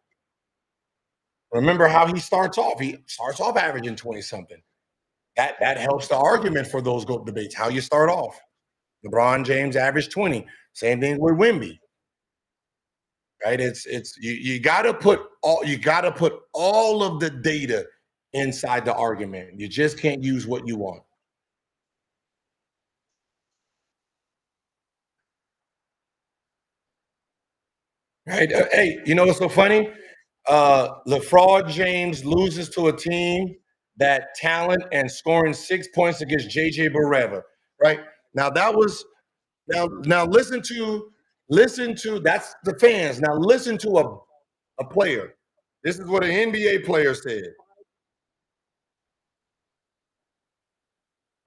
remember how he starts off. He starts off averaging 20 something. That helps the argument for those GOAT debates. How you start off. LeBron James averaged 20. Same thing with Wemby. Right? You gotta put all of the data inside the argument. You just can't use what you want. Right? Hey, you know what's so funny? LeBron James loses to a team that talent and scoring 6 points against JJ Barea. Right? Now that was now listen to that's the fans. Now listen to a player. This is what an NBA player said.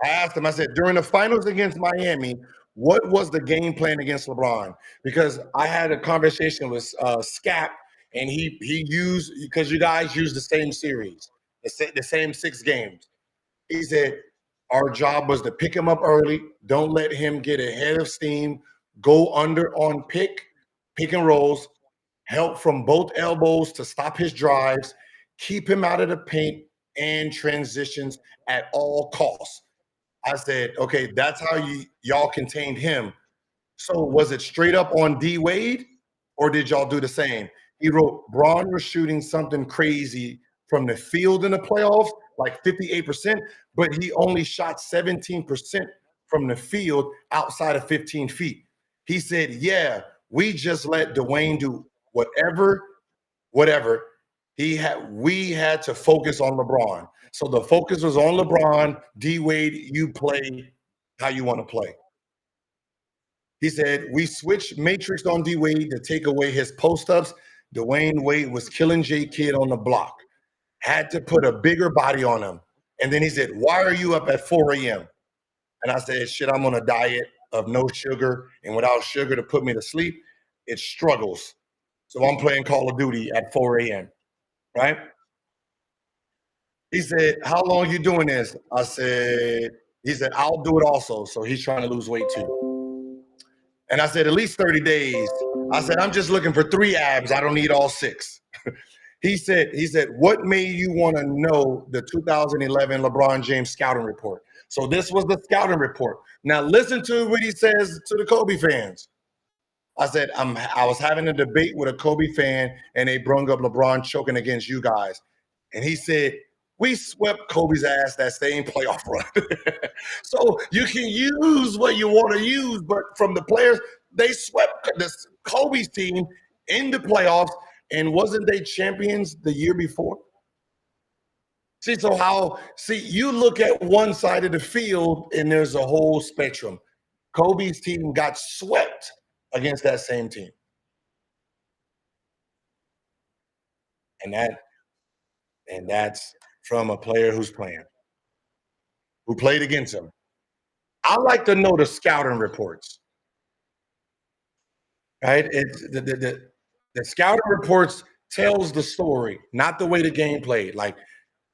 I asked him, I said, during the finals against Miami, what was the game plan against LeBron? Because I had a conversation with Scap, and he used, because you guys use the same series, the same 6 games. He said, our job was to pick him up early, don't let him get ahead of steam, go under on pick and rolls, help from both elbows to stop his drives, keep him out of the paint and transitions at all costs. I said, okay, that's how y'all contained him. So was it straight up on D Wade, or did y'all do the same? He wrote, Braun was shooting something crazy from the field in the playoffs, like 58%, but he only shot 17% from the field outside of 15 feet. He said, yeah, we just let Dwayne do whatever. We had to focus on LeBron. So the focus was on LeBron. D Wade, you play how you want to play. He said, we switched matrix on D Wade to take away his post-ups. Dwayne Wade was killing J Kidd on the block. Had to put a bigger body on him. And then he said, why are you up at 4 a.m.? And I said, shit, I'm on a diet of no sugar. And without sugar to put me to sleep, it struggles. So I'm playing Call of Duty at 4 a.m., right? He said, how long you doing this? He said, I'll do it also. So he's trying to lose weight too. And I said, at least 30 days. I said, I'm just looking for 3 abs. I don't need all 6. He said, what made you want to know the 2011 LeBron James scouting report? So this was the scouting report. Now listen to what he says to the Kobe fans. I said, I was having a debate with a Kobe fan, and they brung up LeBron choking against you guys. And he said, we swept Kobe's ass that same playoff run. So you can use what you want to use, but from the players, they swept this Kobe's team in the playoffs, and wasn't they champions the year before? You look at one side of the field, and there's a whole spectrum. Kobe's team got swept against that same team. And that's from a player who played against him. I like to know the scouting reports. Right? The scouting reports tells the story, not the way the game played. Like,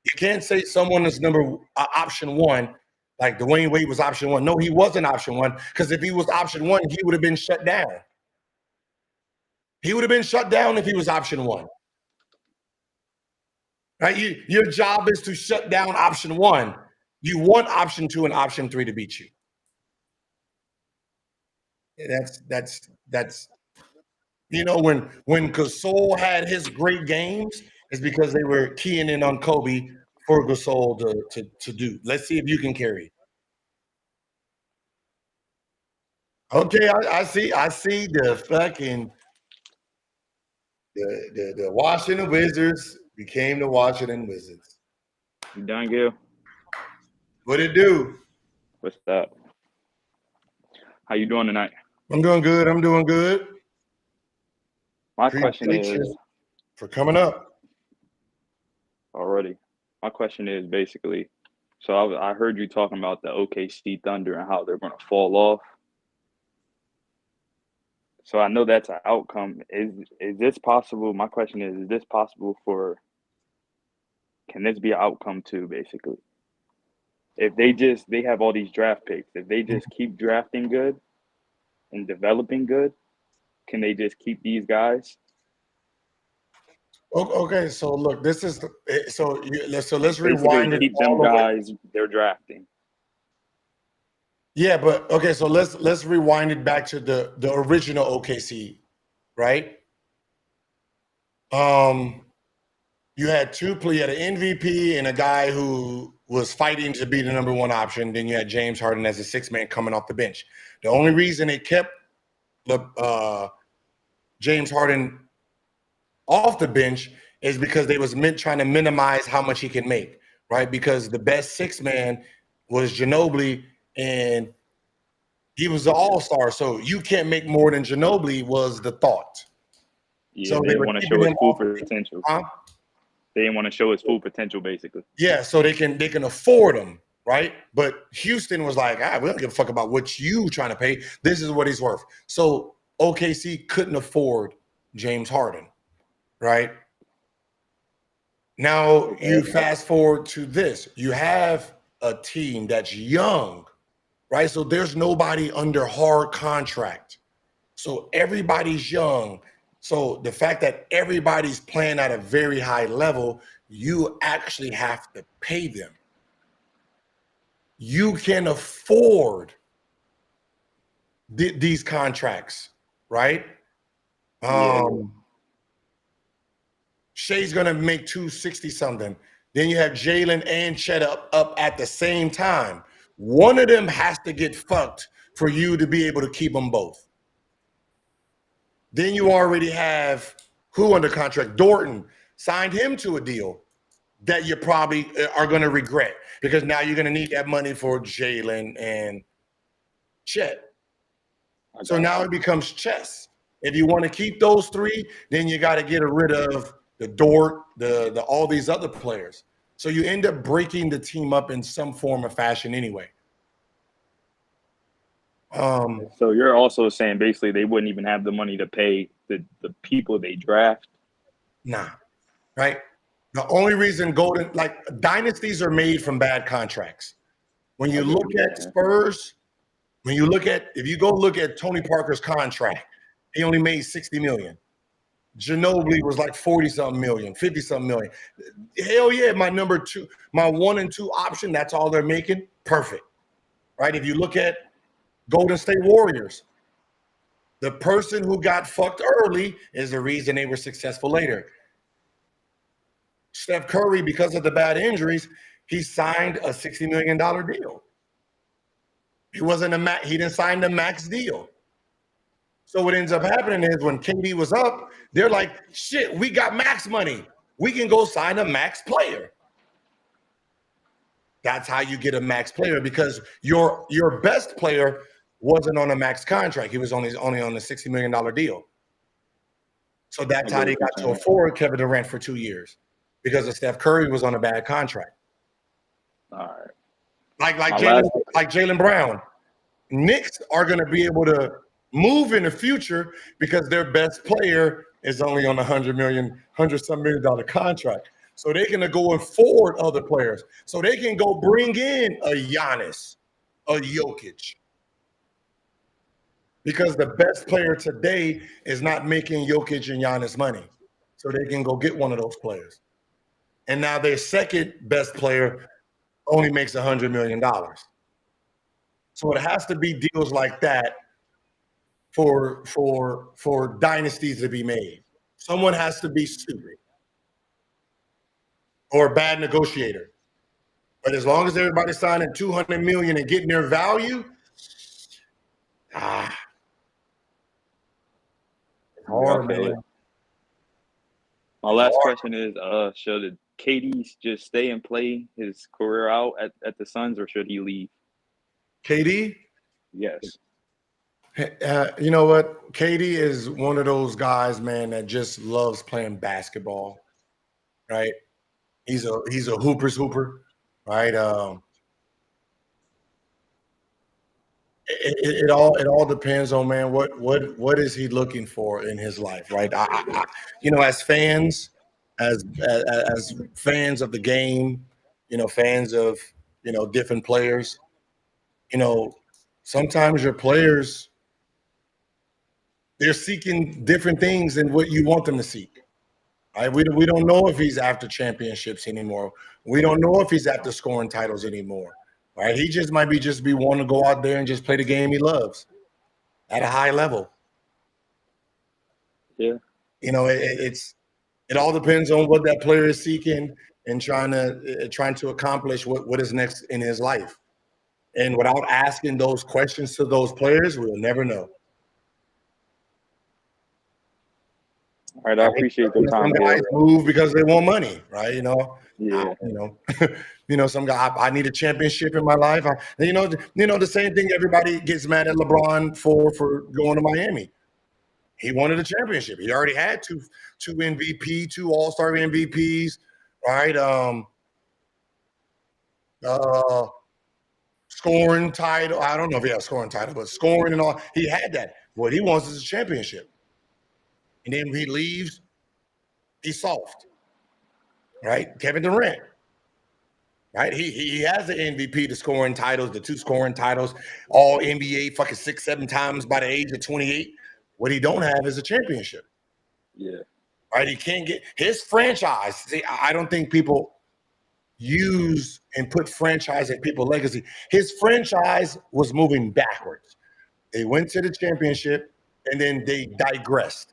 you can't say someone is option 1, like Dwayne Wade was option 1. No, he wasn't option 1, because if he was option 1, he would have been shut down. He would have been shut down if he was option 1. Right? Your job is to shut down option 1. You want option 2 and option 3 to beat you. That's when Gasol had his great games, it's because they were keying in on Kobe for Gasol to do. Let's see if you can carry. Okay, I see the fucking the Washington Wizards became the Washington Wizards. You done, Gil? What it do? What's up? How you doing tonight? I'm doing good. I'm doing good. My Appreciate question is you for coming up. already. My question is basically, so I heard you talking about the OKC Thunder and how they're going to fall off. So I know that's an outcome. Is this possible? My question is this possible for? Can this be an outcome too? Basically, if they have all these draft picks, if they just keep drafting good and developing good, can they just keep these guys? Okay, so look, this is let's Basically, rewind it keep them all the way. guys they're drafting. Yeah, but okay, so let's rewind it back to the original OKC, right? You had you had an MVP and a guy who was fighting to be the number one option. Then you had James Harden as a six-man coming off the bench. The only reason they kept James Harden off the bench is because they was trying to minimize how much he can make, right? Because the best six-man was Ginobili, and he was the all-star. So you can't make more than Ginobili was the thought. Yeah, So they they didn't were want to keeping show his him full off the bench. potential. Huh? They didn't want to show his full potential, basically. Yeah, so they can afford him, right? But Houston was like, we don't give a fuck about what you trying to pay. This is what he's worth. So OKC couldn't afford James Harden, right? Now you fast forward to this. You have a team that's young, right? So there's nobody under hard contract. So everybody's young. So the fact that everybody's playing at a very high level, you actually have to pay them. You can afford these contracts, right? Shea's gonna make 260 something. Then you have Jalen and Chet up at the same time. One of them has to get fucked for you to be able to keep them both. Then you already have who under contract? Dorton signed him to a deal that you probably are going to regret because now you're going to need that money for Jalen and Chet. So now it becomes chess. If you want to keep those three, then you got to get rid of the Dort, the all these other players. So you end up breaking the team up in some form or fashion anyway. So you're also saying basically they wouldn't even have the money to pay the people they draft? Nah, right? The only reason dynasties are made from bad contracts. When you look at Spurs, if you go look at Tony Parker's contract, he only made 60 million. Ginobili was like 40-something million, 50-something million. Hell yeah, my number two, my 1 and 2 option, that's all they're making. Perfect. Right? If you look at Golden State Warriors, the person who got fucked early is the reason they were successful later. Steph Curry, because of the bad injuries, he signed a $60 million deal. He didn't sign the max deal. So what ends up happening is when KD was up, they're like, shit, we got max money. We can go sign a max player. That's how you get a max player because your best player wasn't on a max contract. He was only on a $60 million deal. So that's how they got to afford Kevin Durant for 2 years because of Steph Curry was on a bad contract. All right. Like Jalen Brown. Knicks are going to be able to move in the future because their best player is only on a $100 million contract. So they can go and forward other players. So they can go bring in a Giannis, a Jokic. Because the best player today is not making Jokic and Giannis money. So they can go get one of those players. And now their second best player only makes $100 million. So it has to be deals like that for dynasties to be made. Someone has to be stupid or a bad negotiator. But as long as everybody's signing $200 million and getting their value, it's hard, man. My last question is, should KD just stay and play his career out at the Suns, or should he leave? KD? Yes. You know what? KD is one of those guys, man, that just loves playing basketball, right? He's a hooper's hooper, right? It all depends on, man, what is he looking for in his life, right? As fans, as fans of the game, fans of different players, sometimes your players, they're seeking different things than what you want them to seek. Right? We don't know if he's after championships anymore. We don't know if he's after scoring titles anymore. Right? He just might be wanting to go out there and just play the game he loves at a high level. Yeah. It all depends on what that player is seeking and trying to accomplish what is next in his life. And without asking those questions to those players, we'll never know. All right, I appreciate the time. Some guys move because they want money, right? Yeah. Some guy, I need a championship in my life. The same thing everybody gets mad at LeBron for going to Miami. He wanted a championship. He already had two MVP, 2 All-Star MVPs, right? Scoring title. I don't know if he had a scoring title, but scoring and all. He had that. What he wants is a championship. And then he leaves, he's soft, right? Kevin Durant, right? He has the MVP, the scoring titles, the 2 scoring titles, all NBA fucking 6-7 times by the age of 28. What he don't have is a championship. Yeah. Right? He can't get his franchise. See, I don't think people use and put franchise in people's legacy. His franchise was moving backwards. They went to the championship and then they digressed.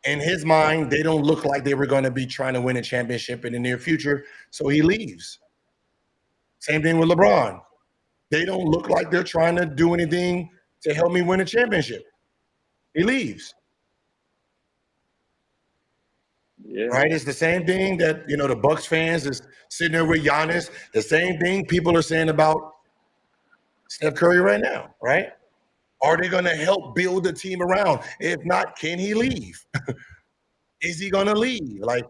In his mind, they don't look like they were going to be trying to win a championship in the near future, so he leaves. Same thing with LeBron. They don't look like they're trying to do anything to help me win a championship. He leaves. Yeah. Right? It's the same thing that, the Bucks fans is sitting there with Giannis. The same thing people are saying about Steph Curry right now, right? Are they going to help build the team around? If not, can he leave? Is he going to leave? Like,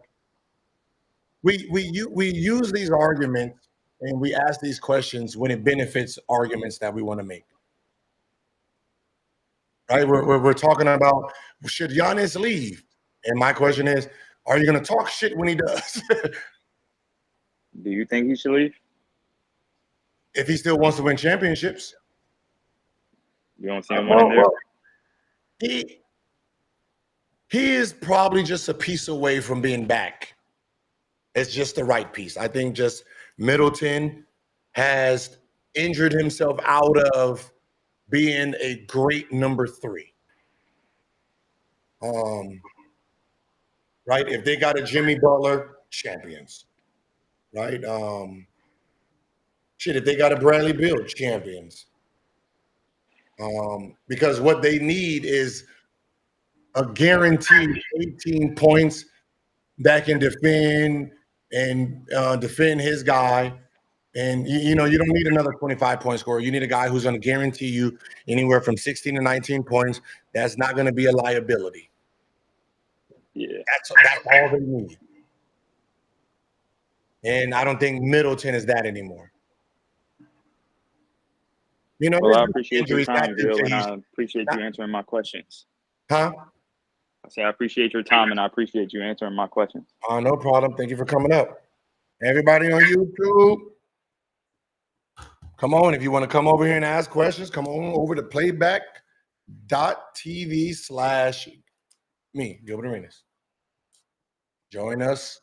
we use these arguments and we ask these questions when it benefits arguments that we want to make. Right? We're talking about, should Giannis leave? And my question is, are you going to talk shit when he does? Do you think he should leave? If he still wants to win championships. You don't see him winning there? He is probably just a piece away from being back. It's just the right piece. I think just Middleton has injured himself out of being a great number 3. Right? If they got a Jimmy Butler, champions. Right? If they got a Bradley Beal, champions. Because what they need is a guaranteed 18 points that can defend and defend his guy. And, you don't need another 25-point scorer. You need a guy who's going to guarantee you anywhere from 16 to 19 points. That's not going to be a liability. Yeah. That's all they need. And I don't think Middleton is that anymore. Well, I appreciate your time, Bill, and I appreciate you answering my questions. Huh? I say I appreciate your time, and I appreciate you answering my questions. No problem. Thank you for coming up. Everybody on YouTube, come on. If you want to come over here and ask questions, come on over to playback.tv/me, Gilbert Arenas. Join us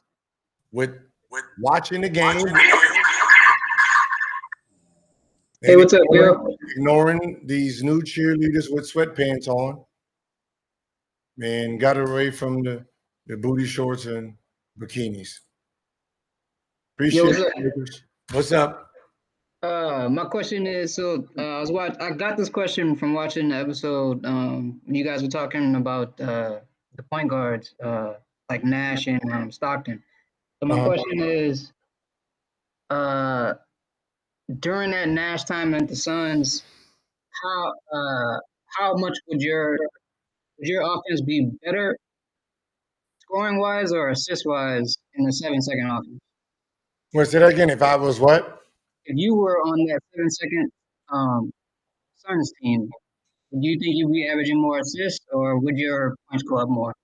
with watching the game. Hey, what's up, Bill? Ignoring these new cheerleaders with sweatpants on. Man, got away from the booty shorts and bikinis. Appreciate it. What's up? My question is, I got this question from watching the episode when you guys were talking about the point guards, like Nash and Stockton. So my question is, during that Nash time at the Suns, how much would your offense be better scoring wise or assist wise in the 7-second offense? Wait, say that again. If I was what? If you were on that 7-second Suns team, do you think you'd be averaging more assists or would your points go up more?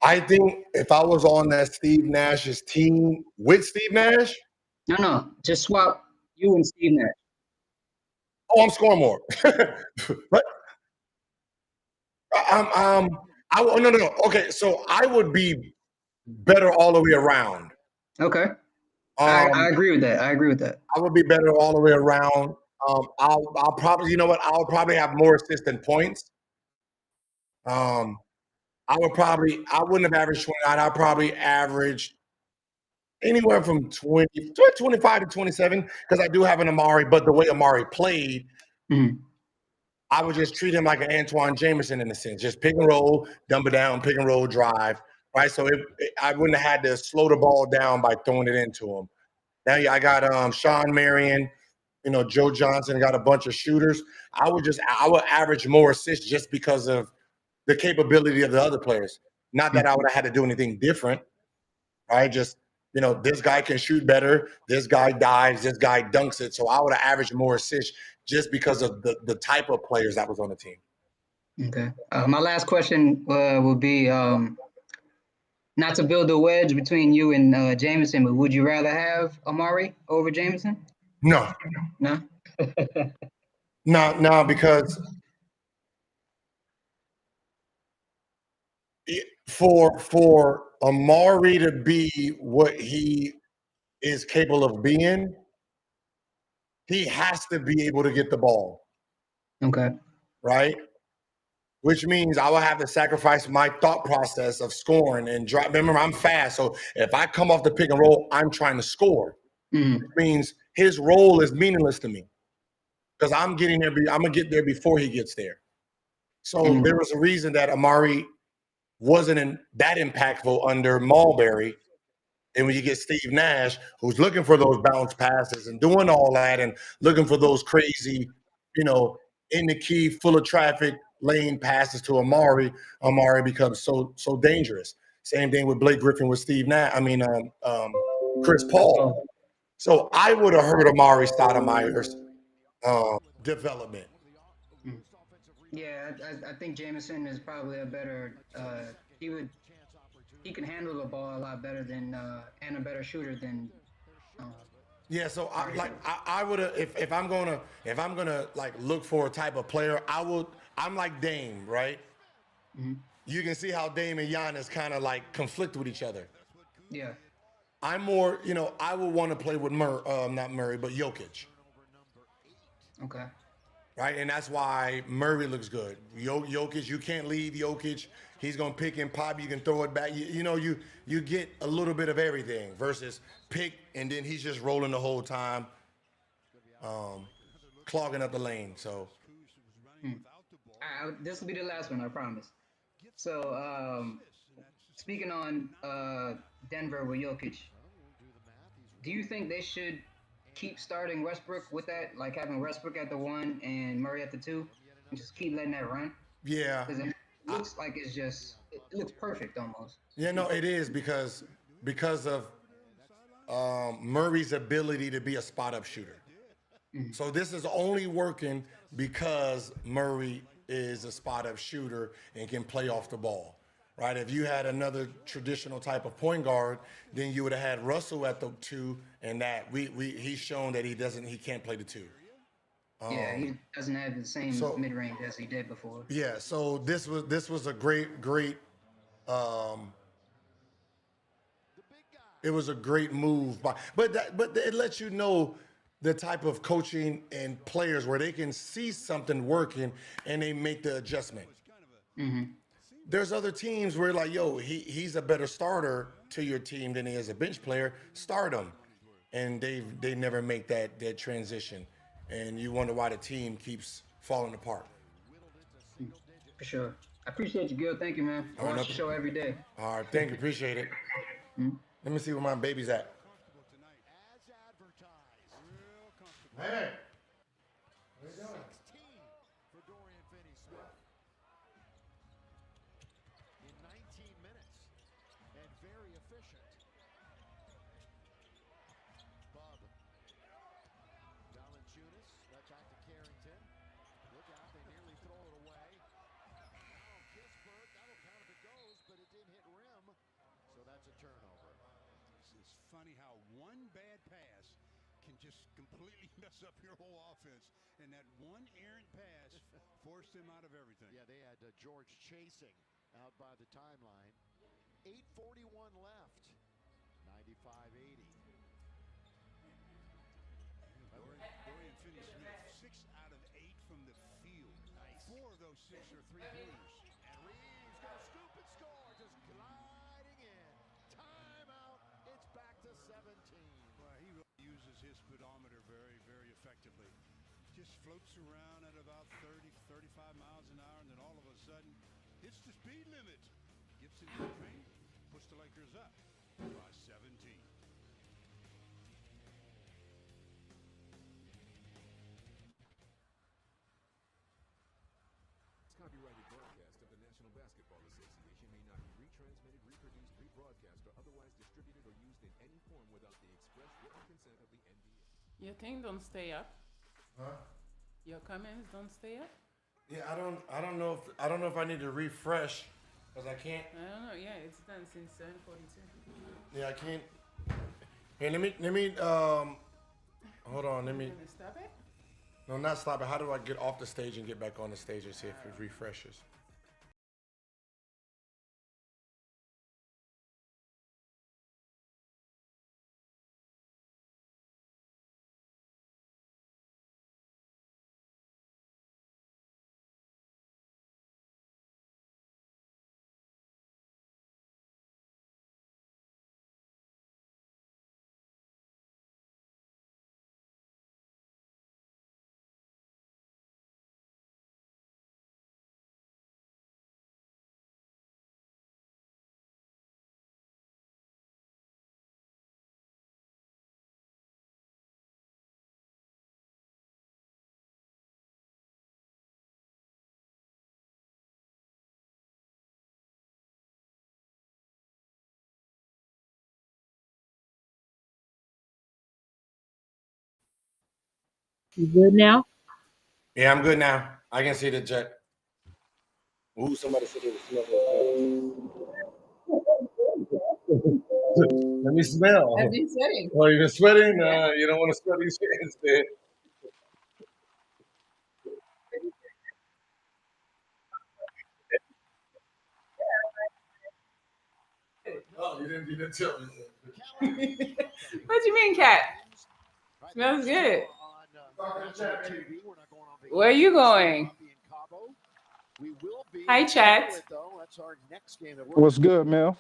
I think if I was on that Steve Nash's team with Steve Nash, No, just swap you and Steve Nash. oh, I'm scoring more. But no. Okay, so I would be better all the way around. Okay. I agree with that. I would be better all the way around. I'll probably, you know what? I'll probably have more assists than points. I wouldn't have averaged 29. I'll probably average anywhere from 25 to 27 because I do have an Amari, but the way Amari played, I would just treat him like an Antoine Jameson in a sense, just pick and roll, dump it down, pick and roll, drive, right? So I wouldn't have had to slow the ball down by throwing it into him. Now I got Sean Marion, Joe Johnson, got a bunch of shooters. I would average more assists just because of the capability of the other players. Not that I would have had to do anything different, right? Just, this guy can shoot better. This guy dives. This guy dunks it. So I would have averaged more assists just because of the type of players that was on the team. Okay. My last question will be not to build a wedge between you and Jameson, but would you rather have Amari over Jameson? No. No? No, because for Amari to be what he is capable of being, he has to be able to get the ball. Okay. Right? Which means I will have to sacrifice my thought process of scoring and drive. Remember, I'm fast. So if I come off the pick and roll, I'm trying to score. Which means his role is meaningless to me because I'm going to get there before he gets there. So there was a reason that Amari wasn't that impactful under Mulberry. And when you get Steve Nash, who's looking for those bounce passes and doing all that and looking for those crazy, in the key, full of traffic lane passes to Amari becomes so dangerous. Same thing with Blake Griffin with Steve Nash. Chris Paul. So I would have heard Amari Stoudemire's development. Yeah, I think Jameson is probably a better. He can handle the ball a lot better than and a better shooter than. Yeah, so I would have if I'm gonna like look for a type of player, I'm like Dame, right? You can see how Dame and Giannis kind of like conflict with each other. Yeah. I'm more, I would want to play with not Murray, but Jokic. Okay. Right, and that's why Murray looks good. Jokic, you can't leave Jokic. He's gonna pick and pop. You can throw it back. You get a little bit of everything versus pick and then he's just rolling the whole time, clogging up the lane. So this will be the last one, I promise. So speaking on Denver with Jokic, do you think they should keep starting Westbrook with that, like having Westbrook at the 1 and Murray at the 2, and just keep letting that run? Yeah, because it looks like it looks perfect almost. Yeah, no, it is because of Murray's ability to be a spot up shooter. So this is only working because Murray is a spot up shooter and can play off the ball. Right? If you had another traditional type of point guard, then you would have had Russell at the 2, and that he's shown that he can't play the 2. Yeah, he doesn't have the same mid range as he did before. Yeah, so this was a great it was a great move but it lets you know the type of coaching and players where they can see something working and they make the adjustment. There's other teams where like, yo, he's a better starter to your team than he is a bench player. Start him, and they never make that transition, and you wonder why the team keeps falling apart. For sure. I appreciate you, Gil. Thank you, man. I watch the show every day. All right, thank you. Appreciate it. Let me see where my baby's at. Hey. What are you doing? It's funny how one bad pass can just completely mess up your whole offense. And that one errant pass forced him out of everything. Yeah, they had George chasing out by the timeline. 8:41 left. 95-80. Dorian Finney-Smith, 6 out of 8 from the field. Nice. 4 of those 6 are three-pointers. And Reeves going to scoop and score, just gliding in. Timeout. It's back to 17. Well, he really uses his speedometer very, very effectively. Just floats around at about 30, 35 miles an hour, and then all of a sudden hits the speed limit. Gets into the paint, puts the Lakers up by 17. Copyrighted broadcast of the National Basketball Association may not be retransmitted, reproduced, rebroadcast, or otherwise distributed or used in any form without the express written consent of the NBA. Your thing don't stay up. Huh? Your comments don't stay up. Yeah, I don't know if I need to refresh because I can't. I don't know. Yeah, it's done since 7:42. Yeah, I can't. Here, let me hold on. Let me. Gonna stop it? No, not stop it. How do I get off the stage and get back on the stage and see if it refreshes? You good now? Yeah, I'm good now. I can see the jet. Ooh, somebody said it was smelling. Let me smell. I've been sweating. Oh, you've been sweating? Yeah. You don't want to sweat these hands, man. Oh, you didn't tell me. What you mean, cat? Smells good. Where are you going? Hi, chat. What's good, Mel?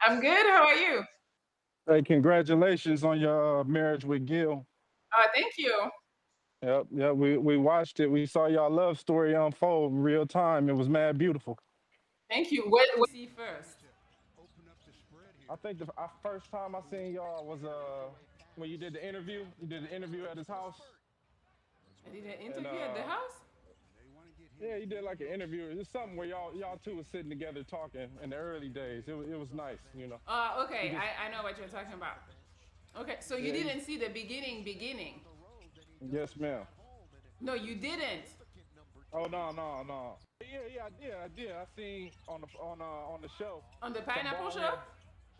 I'm good. How are you? Hey, congratulations on your marriage with Gil. Thank you. Yep, we watched it. We saw y'all love story unfold in real time. It was mad beautiful. Thank you. What see first? I think the first time I seen y'all was when you did the interview. You did the interview at his house. I did an interview at the house. Yeah, you did like an interview. It's something where y'all two was sitting together talking in the early days. It was nice, you know. Okay. I know what you're talking about. Okay, so you didn't see the beginning. Yes, ma'am. No, you didn't. Oh no. Yeah, I did. I seen on the show. On the Pineapple Show?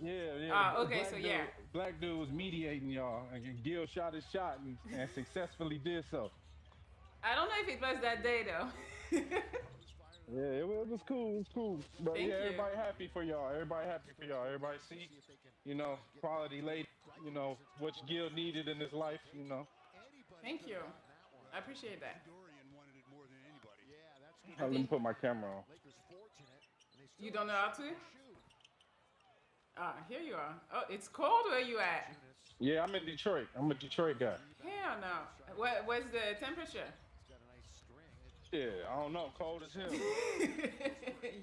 Yeah. Okay, so yeah. Black dude was mediating y'all, and Gil shot his shot and successfully did so. I don't know if it was that day though. Yeah, it was cool. It was cool. But Thank you. everybody happy for y'all. Everybody see, quality lady, what Gil needed in his life, Thank you. I appreciate that. Let me put my camera on. You don't know how to? Here you are. Oh, it's cold where you at? Yeah, I'm in Detroit. I'm a Detroit guy. Hell no. What's the temperature? Yeah, I don't know. Cold as hell.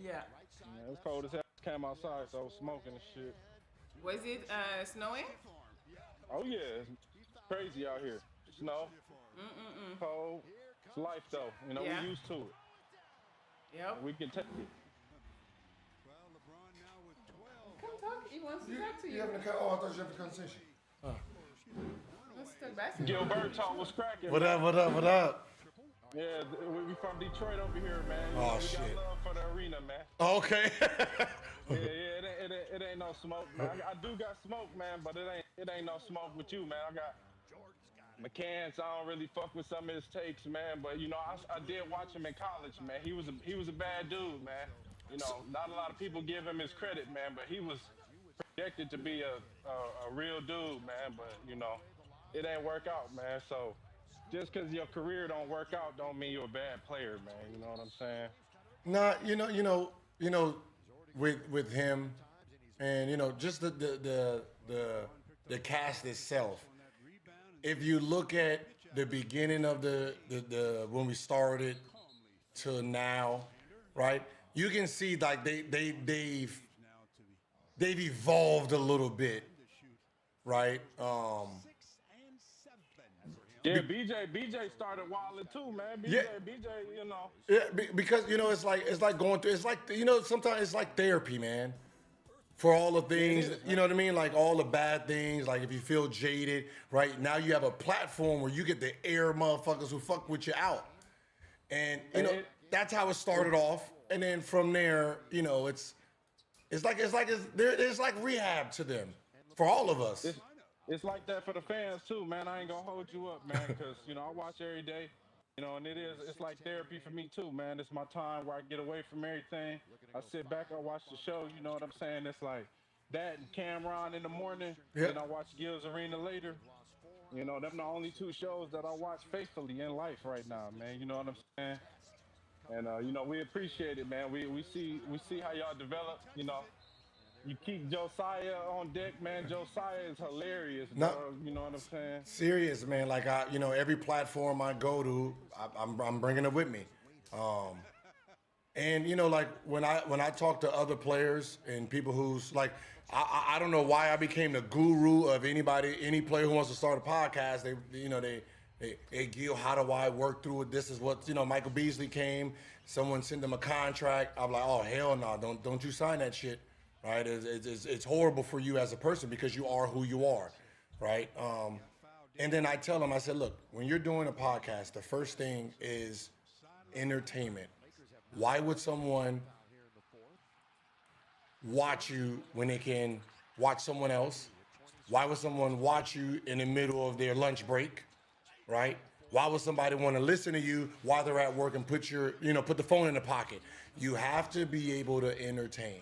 Yeah. It's cold as hell. I came outside, so I was smoking and shit. Was it snowing? Oh yeah, it's crazy out here. Snow, cold. It's life though. You know, we Yeah. used to it. Yep. We can take it. Well, LeBron now with 12. Come talk. He wants to talk to You you. having a oh, I thought you having a conversation. Let's talk basketball. Gilbert talk was cracking. What up? Man. What up? What up? Yeah, we from Detroit over here, man. You Oh, know, we shit. got love for the arena, man. Okay. Yeah, it ain't no smoke, man. I do got smoke, man, but it ain't no smoke with you, man. I got McCants. I don't really fuck with some of his takes, man. But you know, I did watch him in college, man. He was a bad dude, man. You know, not a lot of people give him his credit, man, but he was projected to be a real dude, man. But you know, it ain't work out, man. So just because your career don't work out, don't mean you're a bad player, man. You know what I'm saying? Nah, with him, and just the cast itself. If you look at the beginning of the when we started to now, right? You can see like they've evolved a little bit, right? Yeah, BJ started wilding too, man. BJ, you know. Yeah, because it's like going through. It's like sometimes it's like therapy, man. For all the things, you know what I mean? Like all the bad things, like if you feel jaded, right? Now you have a platform where you get to air motherfuckers who fuck with you out. And that's how it started off. And then from there, it's like rehab to them. For all of us. It's like that for the fans too, man. I ain't gonna hold you up, man, because I watch every day. And it's like therapy for me too, man. It's my time where I get away from everything. I sit back, I watch the show, you know what I'm saying? It's like that and Cameron in the morning, then I watch Gil's Arena later. Them the only two shows that I watch faithfully in life right now, man. You know what I'm saying? And we appreciate it, man. We see how y'all develop, You keep Josiah on deck, man. Josiah is hilarious, bro. You know what I'm saying? Serious, man. Like every platform I go to, I'm bringing it with me. And like when I talk to other players and people who's like, I don't know why I became the guru of any player who wants to start a podcast. They Gil, how do I work through it? This is what Michael Beasley came. Someone sent him a contract. I'm like, oh hell no, don't you sign that shit. Right, it's horrible for you as a person because you are who you are, right? And then I tell them, I said, look, when you're doing a podcast, the first thing is entertainment. Why would someone watch you when they can watch someone else? Why would someone watch you in the middle of their lunch break, right? Why would somebody want to listen to you while they're at work and put the phone in the pocket? You have to be able to entertain.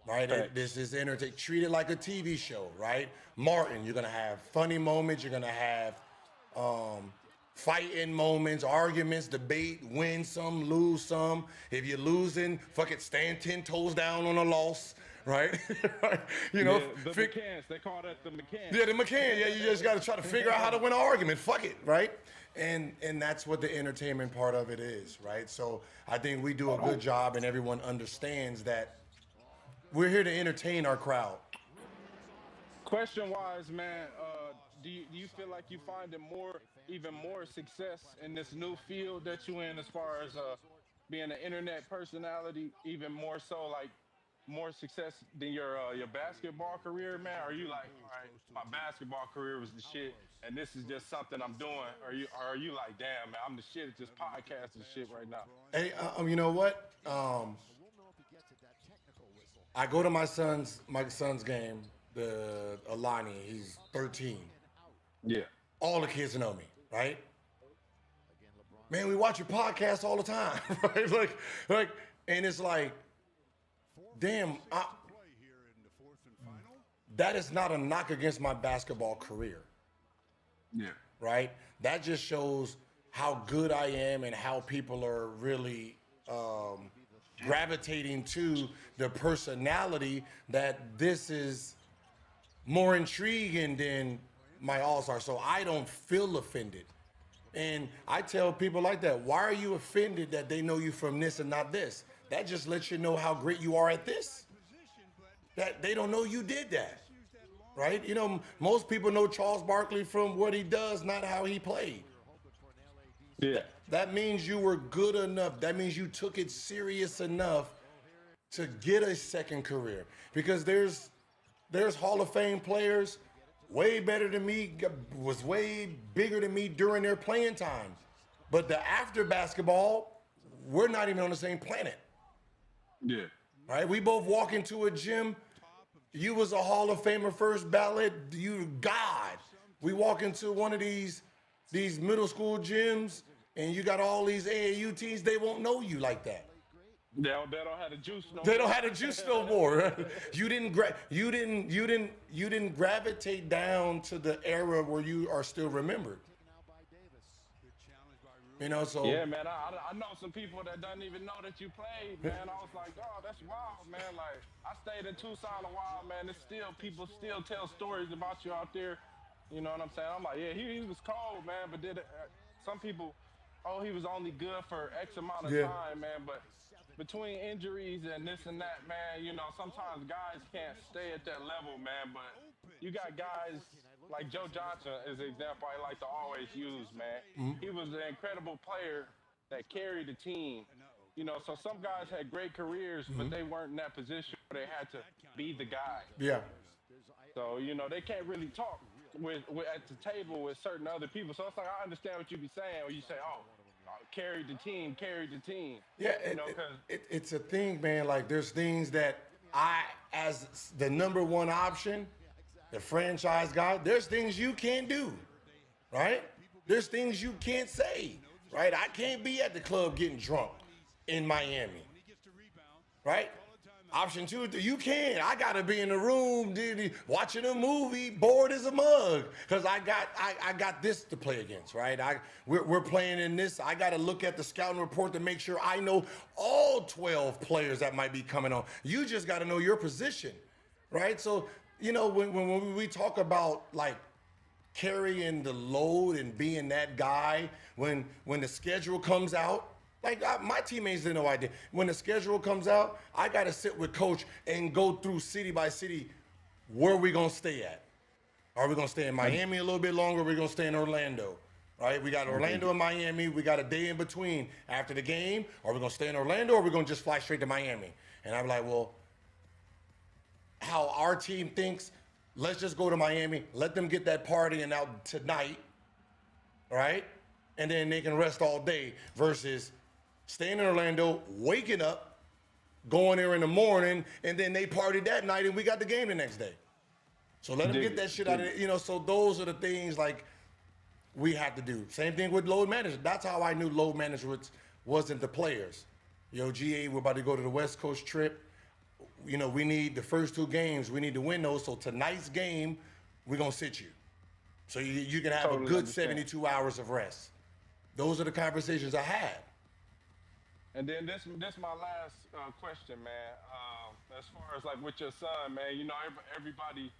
Right? This is entertaining. Treat it like a TV show, right? Martin, you're gonna have funny moments. You're gonna have fighting moments, arguments, debate, win some, lose some. If you're losing, fuck it, stand 10 toes down on a loss, right? The McCanns, they call that the McCann. Yeah, the McCann. Yeah, you just gotta try to figure out how to win an argument. Fuck it, right? And that's what the entertainment part of it is, right? So I think we do a good job, and everyone understands that. We're here to entertain our crowd. Question-wise, man, do you feel like you find even more success in this new field that you're in, as far as being an internet personality, even more so, like more success than your basketball career, man? Are you like, all right, my basketball career was the shit, and this is just something I'm doing? Are you like, damn, man, I'm the shit at this podcast and shit right now? Hey, you know what? I go to my son's game, the Alani. He's 13. Yeah. All the kids know me, right? Man, we watch your podcast all the time, right? Like, and it's like, damn, that is not a knock against my basketball career. Yeah. Right? That just shows how good I am and how people are really gravitating to the personality, that this is more intriguing than my All-Star. So I don't feel offended. And I tell people like that, why are you offended that they know you from this and not this? That just lets you know how great you are at this. that they don't know you did that, right? You know, most people know Charles Barkley from what he does, not how he played. Yeah. That means you were good enough. That means you took it serious enough to get a second career. Because there's Hall of Fame players way better than me, was way bigger than me during their playing time. But the after basketball, we're not even on the same planet. Yeah. Right? We both walk into a gym. You was a Hall of Famer first ballot. You God. We walk into one of these middle school gyms, and you got all these AAU teams. They won't know you like that. They don't have the juice no more. They don't have the juice no more. You didn't gravitate down to the era where you are still remembered. You know, so yeah, man. I know some people that doesn't even know that you played, man. I was like, oh, that's wild, man. Like I stayed in Tucson a while, man. It's still people still tell stories about you out there. You know what I'm saying? I'm like, yeah, he was cold, man. But some people, oh, he was only good for X amount of time, man. But between injuries and this and that, man, you know, sometimes guys can't stay at that level, man. But you got guys like Joe Johnson is an example I like to always use, man. He was an incredible player that carried the team. You know, so some guys had great careers, but they weren't in that position where they had to be the guy. Yeah. So, you know, they can't really talk with at the table with certain other people. So it's like I understand what you be saying when you say, oh, carried the team. Yeah, you know, it's a thing, man. Like there's things that I, as the number one option, the franchise guy, there's things you can't do, right? There's things you can't say, right? I can't be at the club getting drunk in Miami, right? Option two, you can. I gotta be in the room watching a movie, bored as a mug, because I got this to play against, right? We're playing in this. I gotta look at the scouting report to make sure I know all 12 players that might be coming on. You just gotta know your position, right? So you know when we talk about like carrying the load and being that guy when the schedule comes out. Like my teammates didn't know I did. When the schedule comes out, I got to sit with coach and go through city by city. Where are we gonna stay at? Are we gonna stay in Miami a little bit longer? Or are we gonna stay in Orlando? Right? We got Orlando and Miami. We got a day in between after the game. Are we gonna stay in Orlando or are we gonna just fly straight to Miami? And I'm like, well, how our team thinks, let's just go to Miami, let them get that partying out tonight, right? And then they can rest all day versus staying in Orlando, waking up, going there in the morning, and then they partied that night and we got the game the next day. So let them get that shit out of it. You know, so those are the things like we have to do. Same thing with load management. That's how I knew load management wasn't the players. Yo, GA, we're about to go to the West Coast trip. You know, we need the first two games. We need to win those. So tonight's game, we're going to sit you. So you can have a good 72 hours of rest. Those are the conversations I had. And then this my last question, man. As far as like with your son, man, you know, everybody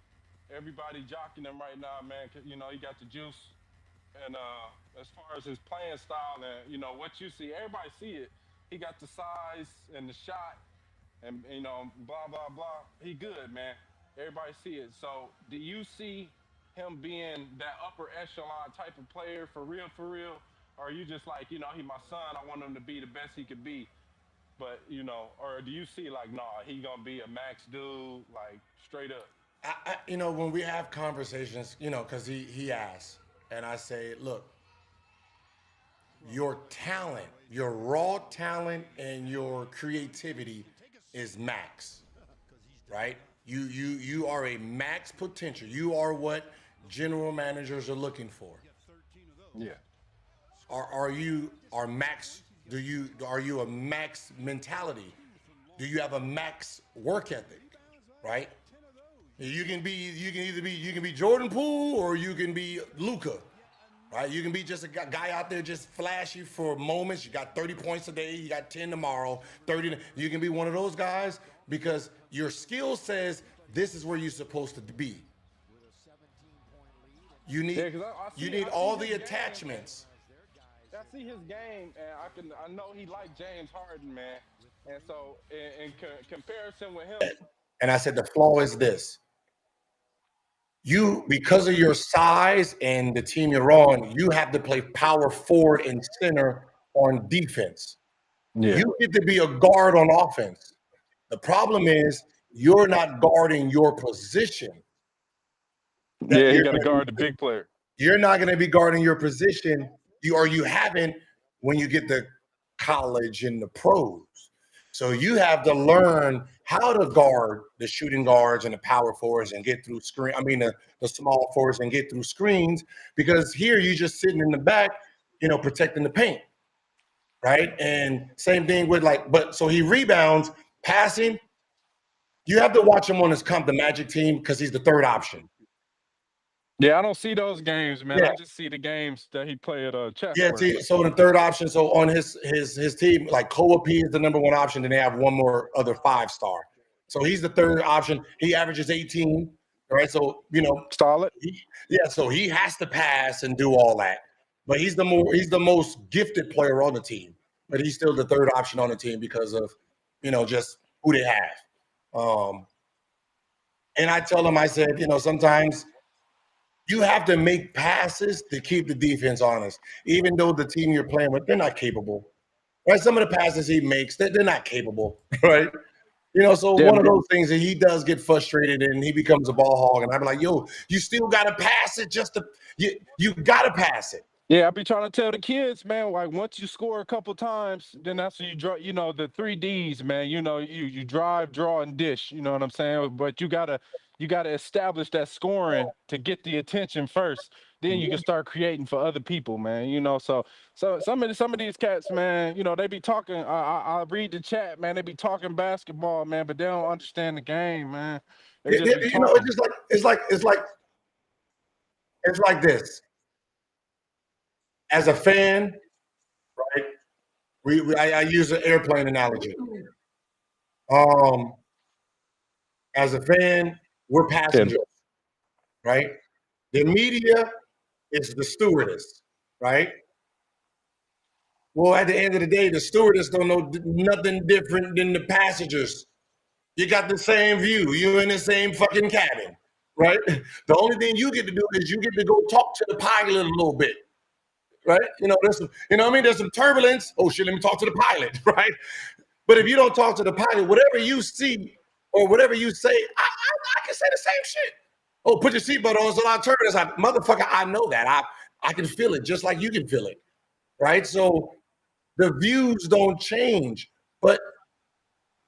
jockeying him right now, man. 'Cause, you know, he got the juice. And as far as his playing style and, you know, what you see, everybody see it. He got the size and the shot and you know, blah, blah, blah. He good, man. Everybody see it. So do you see him being that upper echelon type of player for real? Or are you just like, you know, he my son, I want him to be the best he could be? But, you know, or do you see like, nah, he gonna be a max dude, like straight up? You know, when we have conversations, you know, because he asks, and I say, look, your talent, your raw talent and your creativity is max, right? You are a max potential. You are what general managers are looking for. Yeah. Are you max? Are you a max mentality? Do you have a max work ethic? Right? You can either be Jordan Poole or you can be Luka. Right? You can be just a guy out there just flashy for moments. You got 30 points today, you got 10 tomorrow, 30. You can be one of those guys because your skill says this is where you're supposed to be. You need all the attachments. I see his game, and I know he like James Harden, man. And so, in comparison with him, And I said, the flaw is this. You, because of your size and the team you're on, you have to play power forward and center on defense. Yeah. You get to be a guard on offense. The problem is you're not guarding your position. Yeah, he got to guard the big player. You're not going to be guarding your position, you haven't when you get to college and the pros. So you have to learn how to guard the shooting guards and the power forwards and get through screen. I mean, the small forwards and get through screens, because here you're just sitting in the back, protecting the paint, right? And same thing with so he rebounds, passing. You have to watch him on his the Magic team because he's the third option. Yeah, I don't see those games, man. Yeah. I just see the games that he played at chess. Yeah, so the third option. So on his team, like Koa P is the number one option, then they have one more other 5-star. So he's the third option. He averages 18, right? So solid. So he has to pass and do all that. But he's the most gifted player on the team. But he's still the third option on the team because of just who they have. And I tell him, I said, sometimes you have to make passes to keep the defense honest, even though the team you're playing with, they're not capable, right? Some of the passes he makes, they're not capable, right? So one of those things that he does get frustrated and he becomes a ball hog. And I'm like, yo, you still got to pass it you got to pass it. Yeah, I be trying to tell the kids, man, like once you score a couple times, then that's when you draw, the 3 Ds, man. You drive, draw, and dish. You know what I'm saying? But you gotta establish that scoring to get the attention first. Then you can start creating for other people, man. So some of these cats, man, they be talking. I read the chat, man. They be talking basketball, man, but they don't understand the game, man. They just be talking. It's like this. As a fan, right? I use an airplane analogy. As a fan, we're passengers, right? The media is the stewardess, right? Well, at the end of the day, the stewardess don't know nothing different than the passengers. You got the same view. You're in the same fucking cabin, right? The only thing you get to do is you get to go talk to the pilot a little bit. Right? There's some, there's some turbulence. Oh shit, let me talk to the pilot, right? But if you don't talk to the pilot, whatever you see or whatever you say, I can say the same shit. Oh, put your seatbelt on, so I'll turn this. Motherfucker, I know that. I can feel it just like you can feel it. Right? So the views don't change. But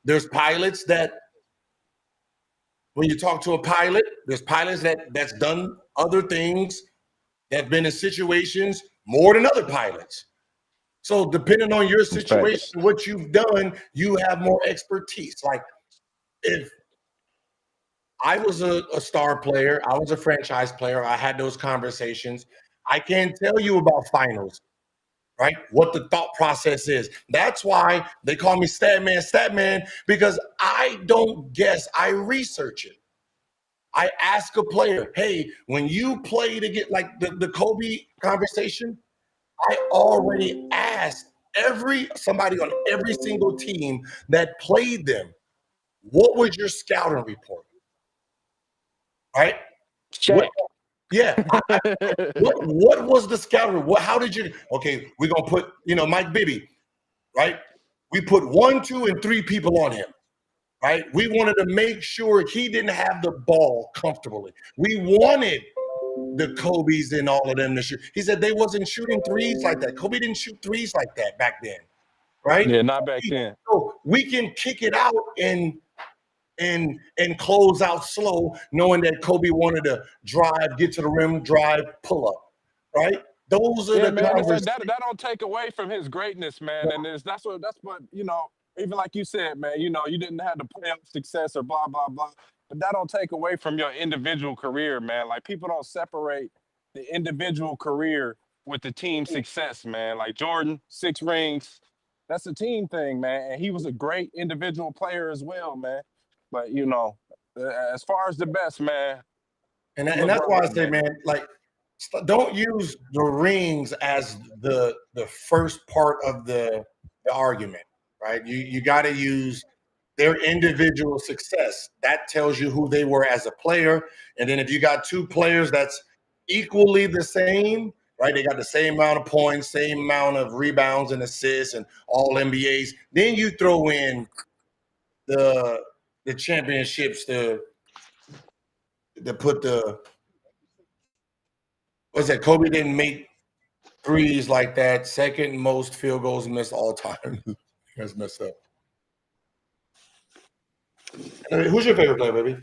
there's pilots that when you talk to a pilot, there's pilots that's done other things, that have been in situations more than other pilots. So depending on your situation, what you've done, you have more expertise. Like if I was a star player, I was a franchise player, I had those conversations, I can't tell you about finals, right? What the thought process is. That's why they call me stat man, because I don't guess, I research it. I ask a player, hey, when you play to get like the Kobe conversation, I already asked somebody on every single team that played them, what was your scouting report? Right? Shaq. What was the scouting report? How did you? Okay, we're gonna put Mike Bibby, right? We put 1, 2, and 3 people on him. Right? We wanted to make sure he didn't have the ball comfortably. We wanted the Kobe's and all of them to shoot. He said they wasn't shooting threes like that. Kobe didn't shoot threes like that back then, right? Yeah, not back then. So we can kick it out and close out slow, knowing that Kobe wanted to drive, get to the rim, drive, pull up, right? Those are the conversations. That don't take away from his greatness, man. And that's what even like you said, man, you didn't have the playoff success or blah, blah, blah. But that don't take away from your individual career, man. Like people don't separate the individual career with the team success, man. Like Jordan, 6 rings. That's a team thing, man. And he was a great individual player as well, man. But as far as the best, man. And that's why I say, man, like don't use the rings as the first part of the argument. Right, you got to use their individual success. That tells you who they were as a player. And then if you got two players that's equally the same, right? They got the same amount of points, same amount of rebounds and assists and all NBAs. Then you throw in the championships to put the what's that? Kobe didn't make threes like that. Second most field goals missed all time. That's messed up. Who's your favorite player, baby?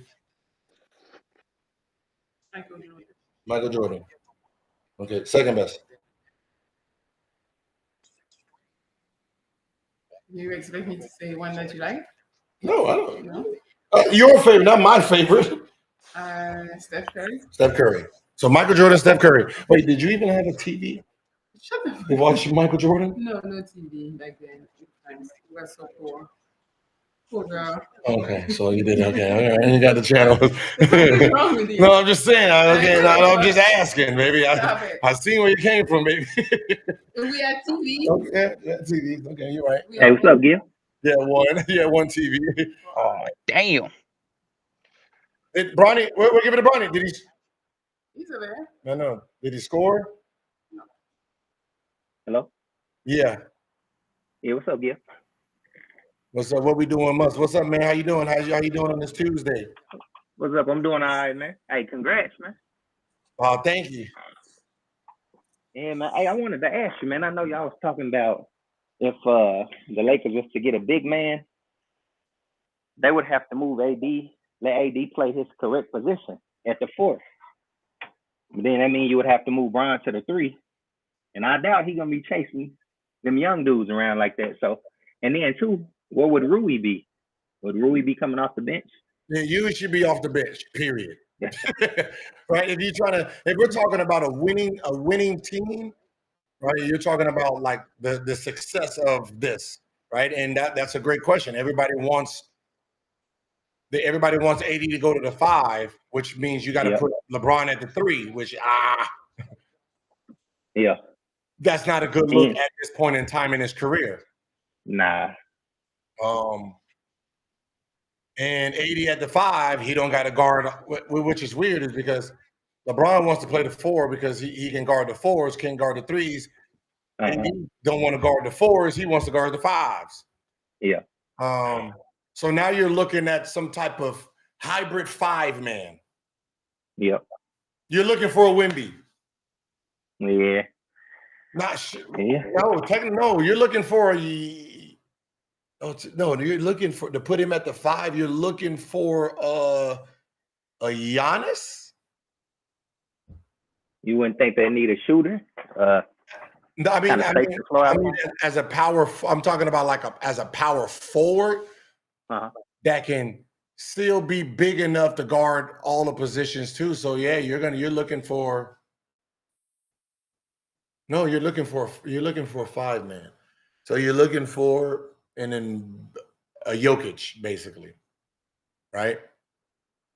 Michael Jordan. Michael Jordan. Okay, second best. You expect me to say one that you like? No, I don't. No. Your favorite, not my favorite. Steph Curry. Steph Curry. So Michael Jordan, Steph Curry. Wait, did you even have a TV? Shut the fuck You watch Michael Jordan? No, no TV back then. We were so poor. Poor girl. Okay, so you did. Okay, all right. You got the channel. What's wrong with you? No, I'm just saying. Okay, I'm just asking, baby. Stop it. I seen where you came from, baby. We had TV. Okay, yeah, TV. Okay, you're right. Hey, what's up, Gil? Yeah, one. Yeah, one TV. Oh, damn. Did Bronny? We'll give it to Bronny. Did he? He's over there. No. Did he score? Hello? Yeah. Yeah, what's up, Gil? What's up? What we doing, Mus? What's up, man? How you doing? How you doing on this Tuesday? What's up? I'm doing all right, man. Hey, congrats, man. Oh, thank you. Yeah, man. Hey, I wanted to ask you, man. I know y'all was talking about if the Lakers was to get a big man, they would have to move AD, let AD play his correct position at the 4. But then that means you would have to move Bron to the 3. And I doubt he's gonna be chasing them young dudes around like that. So, and then too, where would Rui be? Would Rui be coming off the bench? Yeah, you should be off the bench. Period. Right? If we're talking about a winning team, right? You're talking about like the success of this, right? And that's a great question. Everybody wants AD to go to the 5, which means you got to put LeBron at the 3, which yeah, that's not a good look at this point in time in his career. Nah. And AD at the 5, he don't got to guard, which is weird, is because LeBron wants to play the 4 because he can guard the 4s, can't guard the 3s. And he don't want to guard the 4s, he wants to guard the 5s. Yeah. So now you're looking at some type of hybrid 5-man. Yep. You're looking for a Wemby. Yeah. No, you're looking for you're looking for to put him at the 5. You're looking for a Giannis. You wouldn't think they need a shooter? No, I mean, as a power, I'm talking about as a power forward that can still be big enough to guard all the positions too. So yeah, you're looking for a 5-man. So you're looking for a Jokic, basically, right?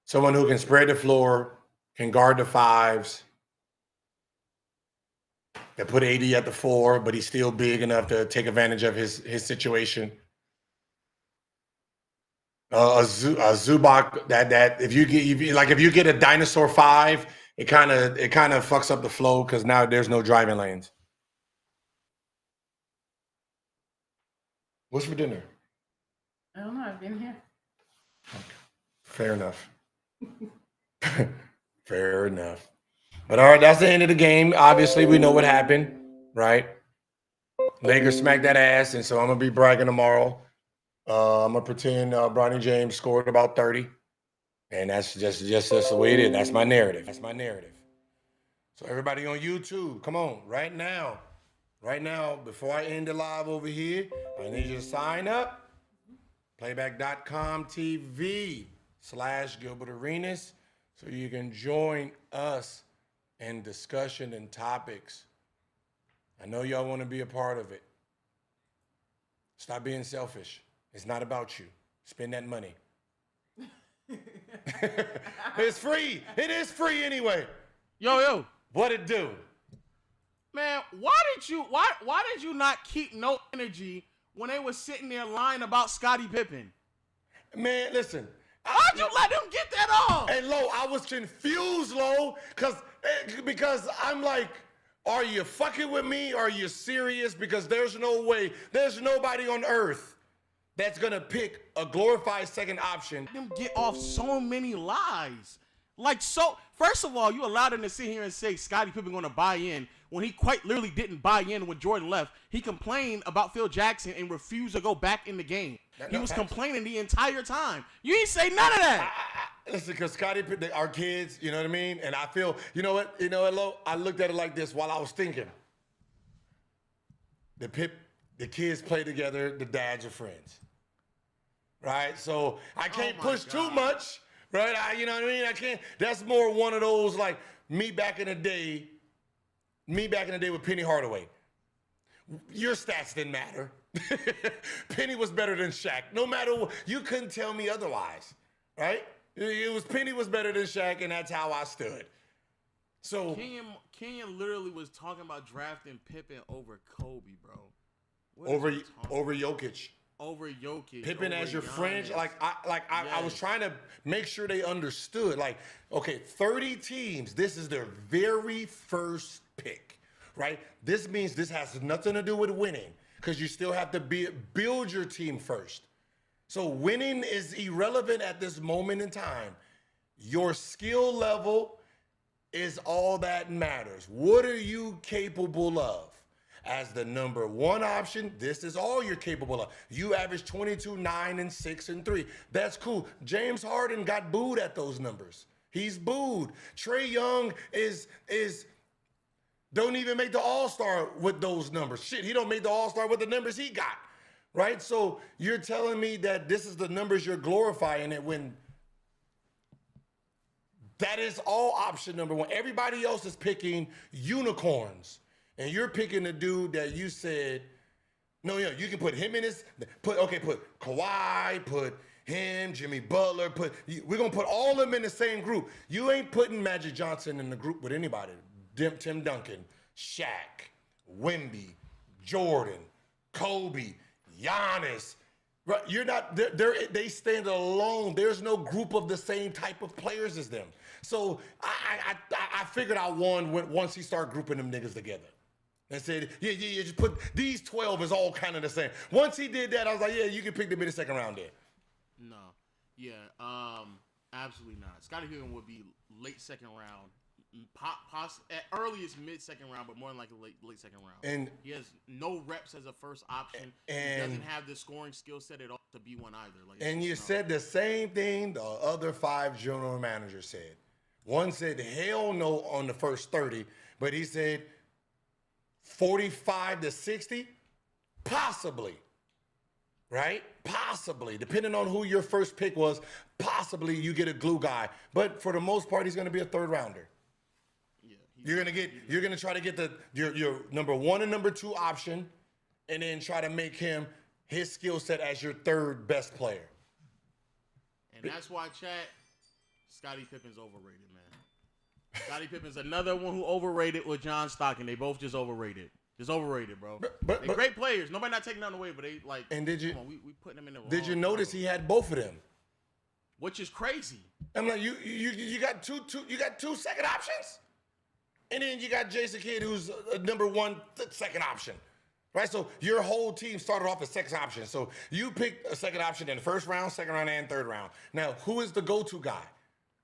Someone who can spread the floor, can guard the 5s. That put AD at the 4, but he's still big enough to take advantage of his situation. A Zubac that if you get a dinosaur 5, it kind of fucks up the flow because now there's no driving lanes. What's for dinner? I don't know. I've been here. Fair enough. Fair enough. But all right, that's the end of the game. Obviously, we know what happened, right? Lakers smacked that ass, and so I'm gonna be bragging tomorrow. I'm gonna pretend Bronny James scored about 30, and that's just the way it is. That's my narrative. So everybody on YouTube, come on, right now, before I end the live over here, I need you to sign up. Playback.com TV/Gilbert Arenas, so you can join us in discussion and topics. I know y'all want to be a part of it. Stop being selfish. It's not about you. Spend that money. It's free. It is free anyway. Yo. What it do? Man, why did you not keep no energy when they were sitting there lying about Scottie Pippen? Man, listen. How'd you let him get that off? Hey, Lo, I was confused, Lo, because I'm like, are you fucking with me? Are you serious? Because there's no way, there's nobody on earth that's gonna pick a glorified second option. Let him get off so many lies. First of all, you allowed him to sit here and say Scottie Pippen going to buy in when he quite literally didn't buy in when Jordan left. He complained about Phil Jackson and refused to go back in the game. He was complaining the entire time. You ain't say none of that. Listen, because Scottie Pippen, our kids, you know what I mean? And I feel, you know what, Lo? I looked at it like this while I was thinking. The kids play together, the dads are friends. Right? So I can't push too much. Right, you know what I mean? I can't. That's more one of those like me back in the day with Penny Hardaway. Your stats didn't matter. Penny was better than Shaq. No matter what, you couldn't tell me otherwise, right? Penny was better than Shaq, and that's how I stood. So Kenyon literally was talking about drafting Pippen over Kobe, bro. Over Jokic. Over Jokic. Pippen as your friend. Yes. I was trying to make sure they understood. Like, okay, 30 teams. This is their very first pick, right? This means this has nothing to do with winning because you still have to build your team first. So winning is irrelevant at this moment in time. Your skill level is all that matters. What are you capable of? As the number one option, this is all you're capable of. You average 22, 9, and 6, and 3. That's cool. James Harden got booed at those numbers. He's booed. Trae Young don't even make the All-Star with those numbers. Shit, he don't make the All-Star with the numbers he got. Right? So you're telling me that this is the numbers you're glorifying it when that is all option number one. Everybody else is picking unicorns. And you're picking a dude that you said, no, you can put him in this, put Kawhi, put him, Jimmy Butler, we're going to put all of them in the same group. You ain't putting Magic Johnson in the group with anybody. Tim Duncan, Shaq, Wemby, Jordan, Kobe, Giannis. Right? You're not, they stand alone. There's no group of the same type of players as them. So I figured I won once he started grouping them niggas together. And said, yeah, just put these 12 is all kind of the same. Once he did that, I was like, yeah, you can pick them in the second round there. No. Yeah, absolutely not. Scottie Pippen would be late second round. At earliest mid-second round, but more than likely late second round. And he has no reps as a first option. And he doesn't have the scoring skill set at all to be one either. And you said the same thing the other 5 general managers said. One said hell no on the first 30, but he said 45 to 60, possibly. Right? Possibly. Depending on who your first pick was, possibly you get a glue guy. But for the most part, he's going to be a third rounder. Yeah, you're gonna try to get your number 1 and number 2 option, and then try to make him his skill set as your third best player. And that's why, chat, Scottie Pippen's overrated, man. Scottie Pippen's another one who overrated with John Stockton. They both just overrated. Just overrated, bro. They're great players. Nobody not taking nothing away, but they like. And did you? Come on, we putting them in the wrong. Did you notice he had both of them? Which is crazy. I'm like, you got two second options, and then you got Jason Kidd, who's a number 1 second option, right? So your whole team started off as second option. So you picked a second option in the first round, second round, and third round. Now, who is the go-to guy?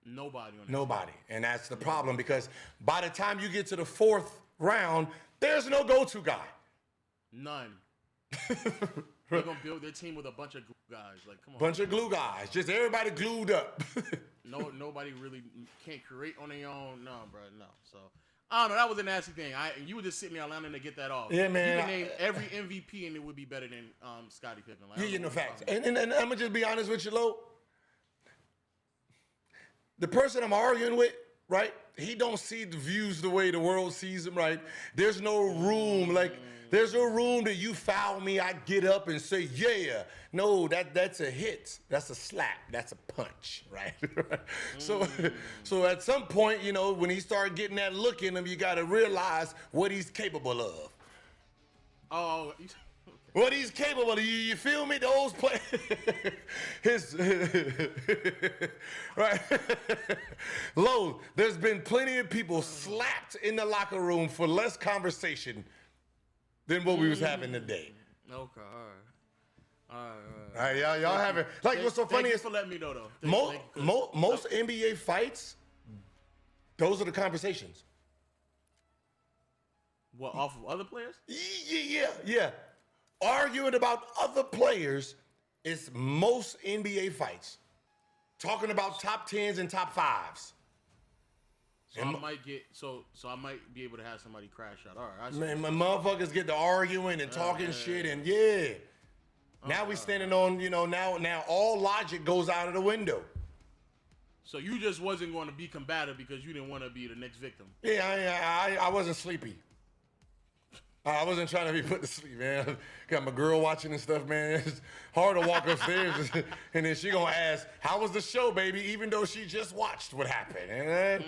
Nobody. And that's the problem, because by the time you get to the 4th round, there's no go-to guy. None. They're going to build their team with a bunch of glue guys. Like, come on. Bunch of glue guys. Just everybody glued up. Nobody really can't create on their own. No, bro, no. So, I don't know. That was a nasty thing. You were just sitting there allowing to get that off. Yeah, man. You can name every MVP and it would be better than Scottie Pippen. Like, yeah, no facts. And I'm going to just be honest with you, Lo. The person I'm arguing with, right, he don't see the views the way the world sees them, right? There's no room. There's no room that you foul me, I get up and say, yeah. No, that's a hit. That's a slap. That's a punch, right? So at some point, when he started getting that look in him, you got to realize what he's capable of. Oh, What he's capable of. You feel me? Those play his right. Low, there's been plenty of people slapped in the locker room for less conversation than what we was having today. Okay, all right. All right, y'all having like what's so funny is for letting me know though. Most NBA fights, those are the conversations. What, off of other players? Yeah. Arguing about other players is most NBA fights. Talking about top 10s and top 5s. So I might get so I might be able to have somebody crash out. All right. Man, my motherfuckers get to arguing and talking shit and Now we standing on, now all logic goes out of the window. So you just wasn't going to be combative because you didn't want to be the next victim. Yeah, I wasn't sleepy. I wasn't trying to be put to sleep, man. Got my girl watching and stuff, man. It's hard to walk upstairs and then she gonna ask, "How was the show, baby?" Even though she just watched what happened. Okay.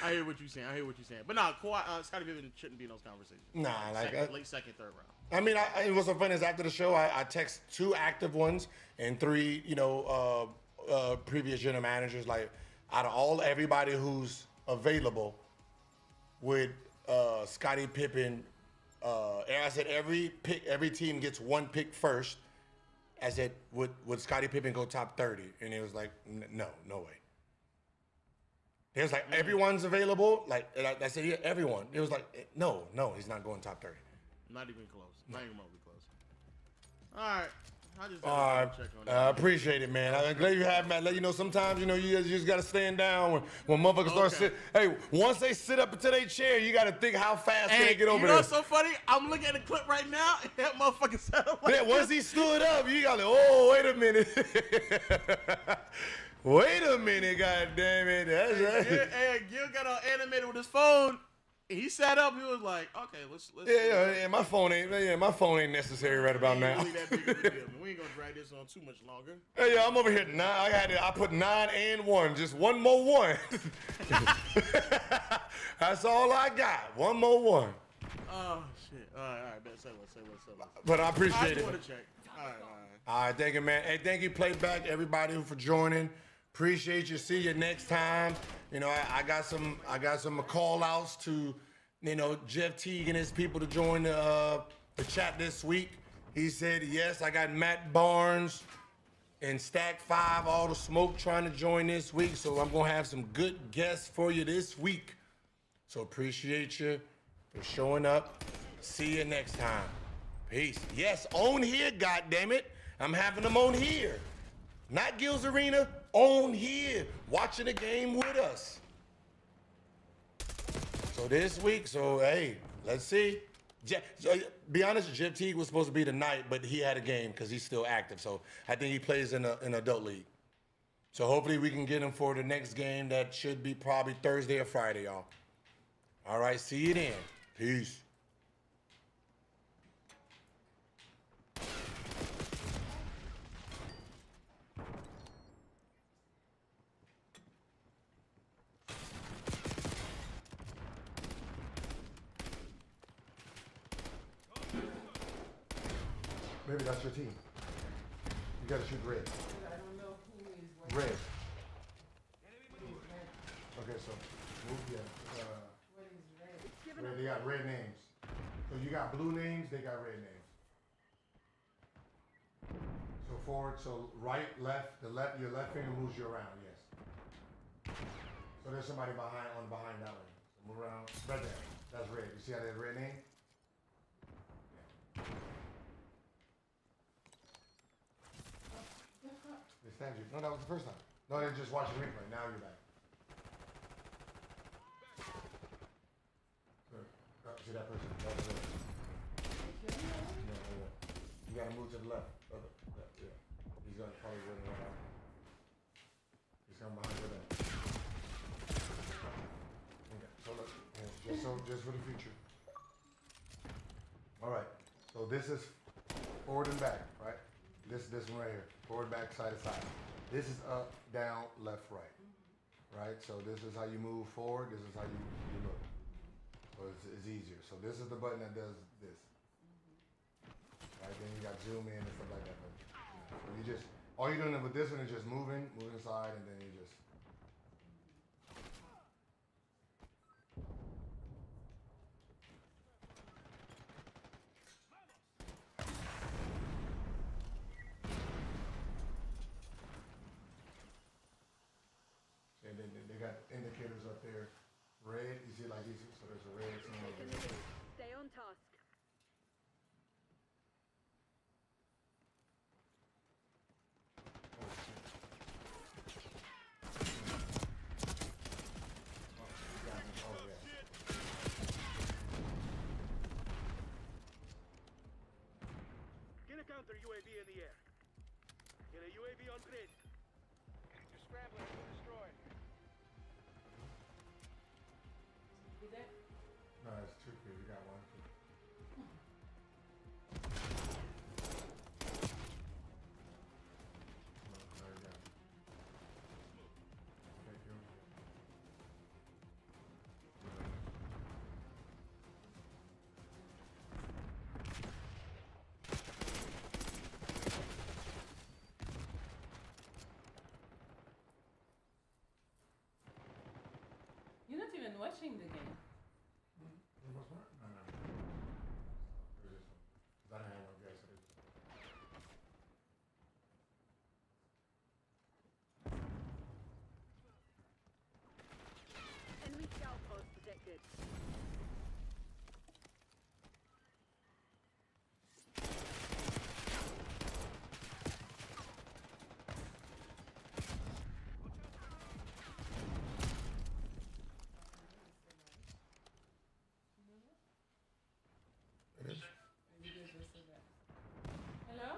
I hear what you're saying. But nah, Scottie Pippen shouldn't be in those conversations. Nah, late second, third round. I mean, what's so funny is after the show, I text 2 active ones and 3, previous general managers. Like, out of everybody who's available with Scottie Pippen, and I said every team gets 1 pick first. I said, would Scottie Pippen go top 30? And it was like, no way. It was like, everyone's available. Like, I said, yeah, everyone. It was like, no, he's not going top 30. Not even close. Not even remotely close. All right. I just check on that. I appreciate it, man. I'm glad you have, man. Let you know sometimes, you just got to stand down when motherfuckers start sitting. Hey, once they sit up into their chair, you got to think how fast can they get over there. You know what's so funny? I'm looking at the clip right now, and that motherfucker sat up like once he stood up, you got to, oh, wait a minute. Wait a minute, God damn it. That's right. Gil got all animated with his phone. He sat up. He was like, "Okay, let's." Yeah. My phone ain't necessary right about now. Really that big of a deal, man. We ain't gonna drag this on too much longer. Hey, I'm over here. I put 9 and 1. Just one more 1. That's all I got. One more 1. Oh shit! All right. Say less. But I appreciate it. I want to check. All right. Thank you, man. Hey, thank you, Playback, everybody for joining. Appreciate you. See you next time. I got some call outs to, Jeff Teague and his people to join the chat this week. He said, yes, I got Matt Barnes and Stack 5, all the smoke trying to join this week. So I'm going to have some good guests for you this week. So appreciate you for showing up. See you next time. Peace. Yes, on here, goddammit. I'm having them on here. Not Gil's Arena, on here, watching the game with us. So this week, hey, let's see. Be honest, Jeff Teague was supposed to be tonight, but he had a game because he's still active. So I think he plays in an adult league. So hopefully we can get him for the next game that should be probably Thursday or Friday, y'all. All right, see you then. Peace. Maybe that's your team. You gotta shoot red. I don't know who is what. Red. Okay, so move, What is red? red. They got red names. So you got blue names, they got red names. So forward, so right, left, your left finger moves you around, yes. So there's somebody behind that one. So move around, right there. That's red. You see how there's red name? They stabbed you. No, that was the first time. No, they just watched the replay. Now you're back. See that person? That's it. No. You gotta move to the left. Yeah. He's gonna probably run around. He's coming behind you there. Okay. So look, just for the future. All right. So this is forward and back, right? This one right here. Forward, back, side to side. This is up, down, left, right. Right? So this is how you move forward. This is how you look. So it's easier. So this is the button that does this. Right, then you got zoom in and stuff like that. But, so you just, all you're doing with this one is just moving side, and then you just. And then they got indicators up there. Red, you see like these, so there's a red sign over there. Stay on task. Get a counter UAV in the air. Get a UAV on grid. Your scrambler has been destroyed. Is that? No, that's two kids. You got one kid. No, you got it. Thank you. You're not even watching the game. What's that? No. It was just one. 'Cause I didn't have no gas. So Enemy scout post detected.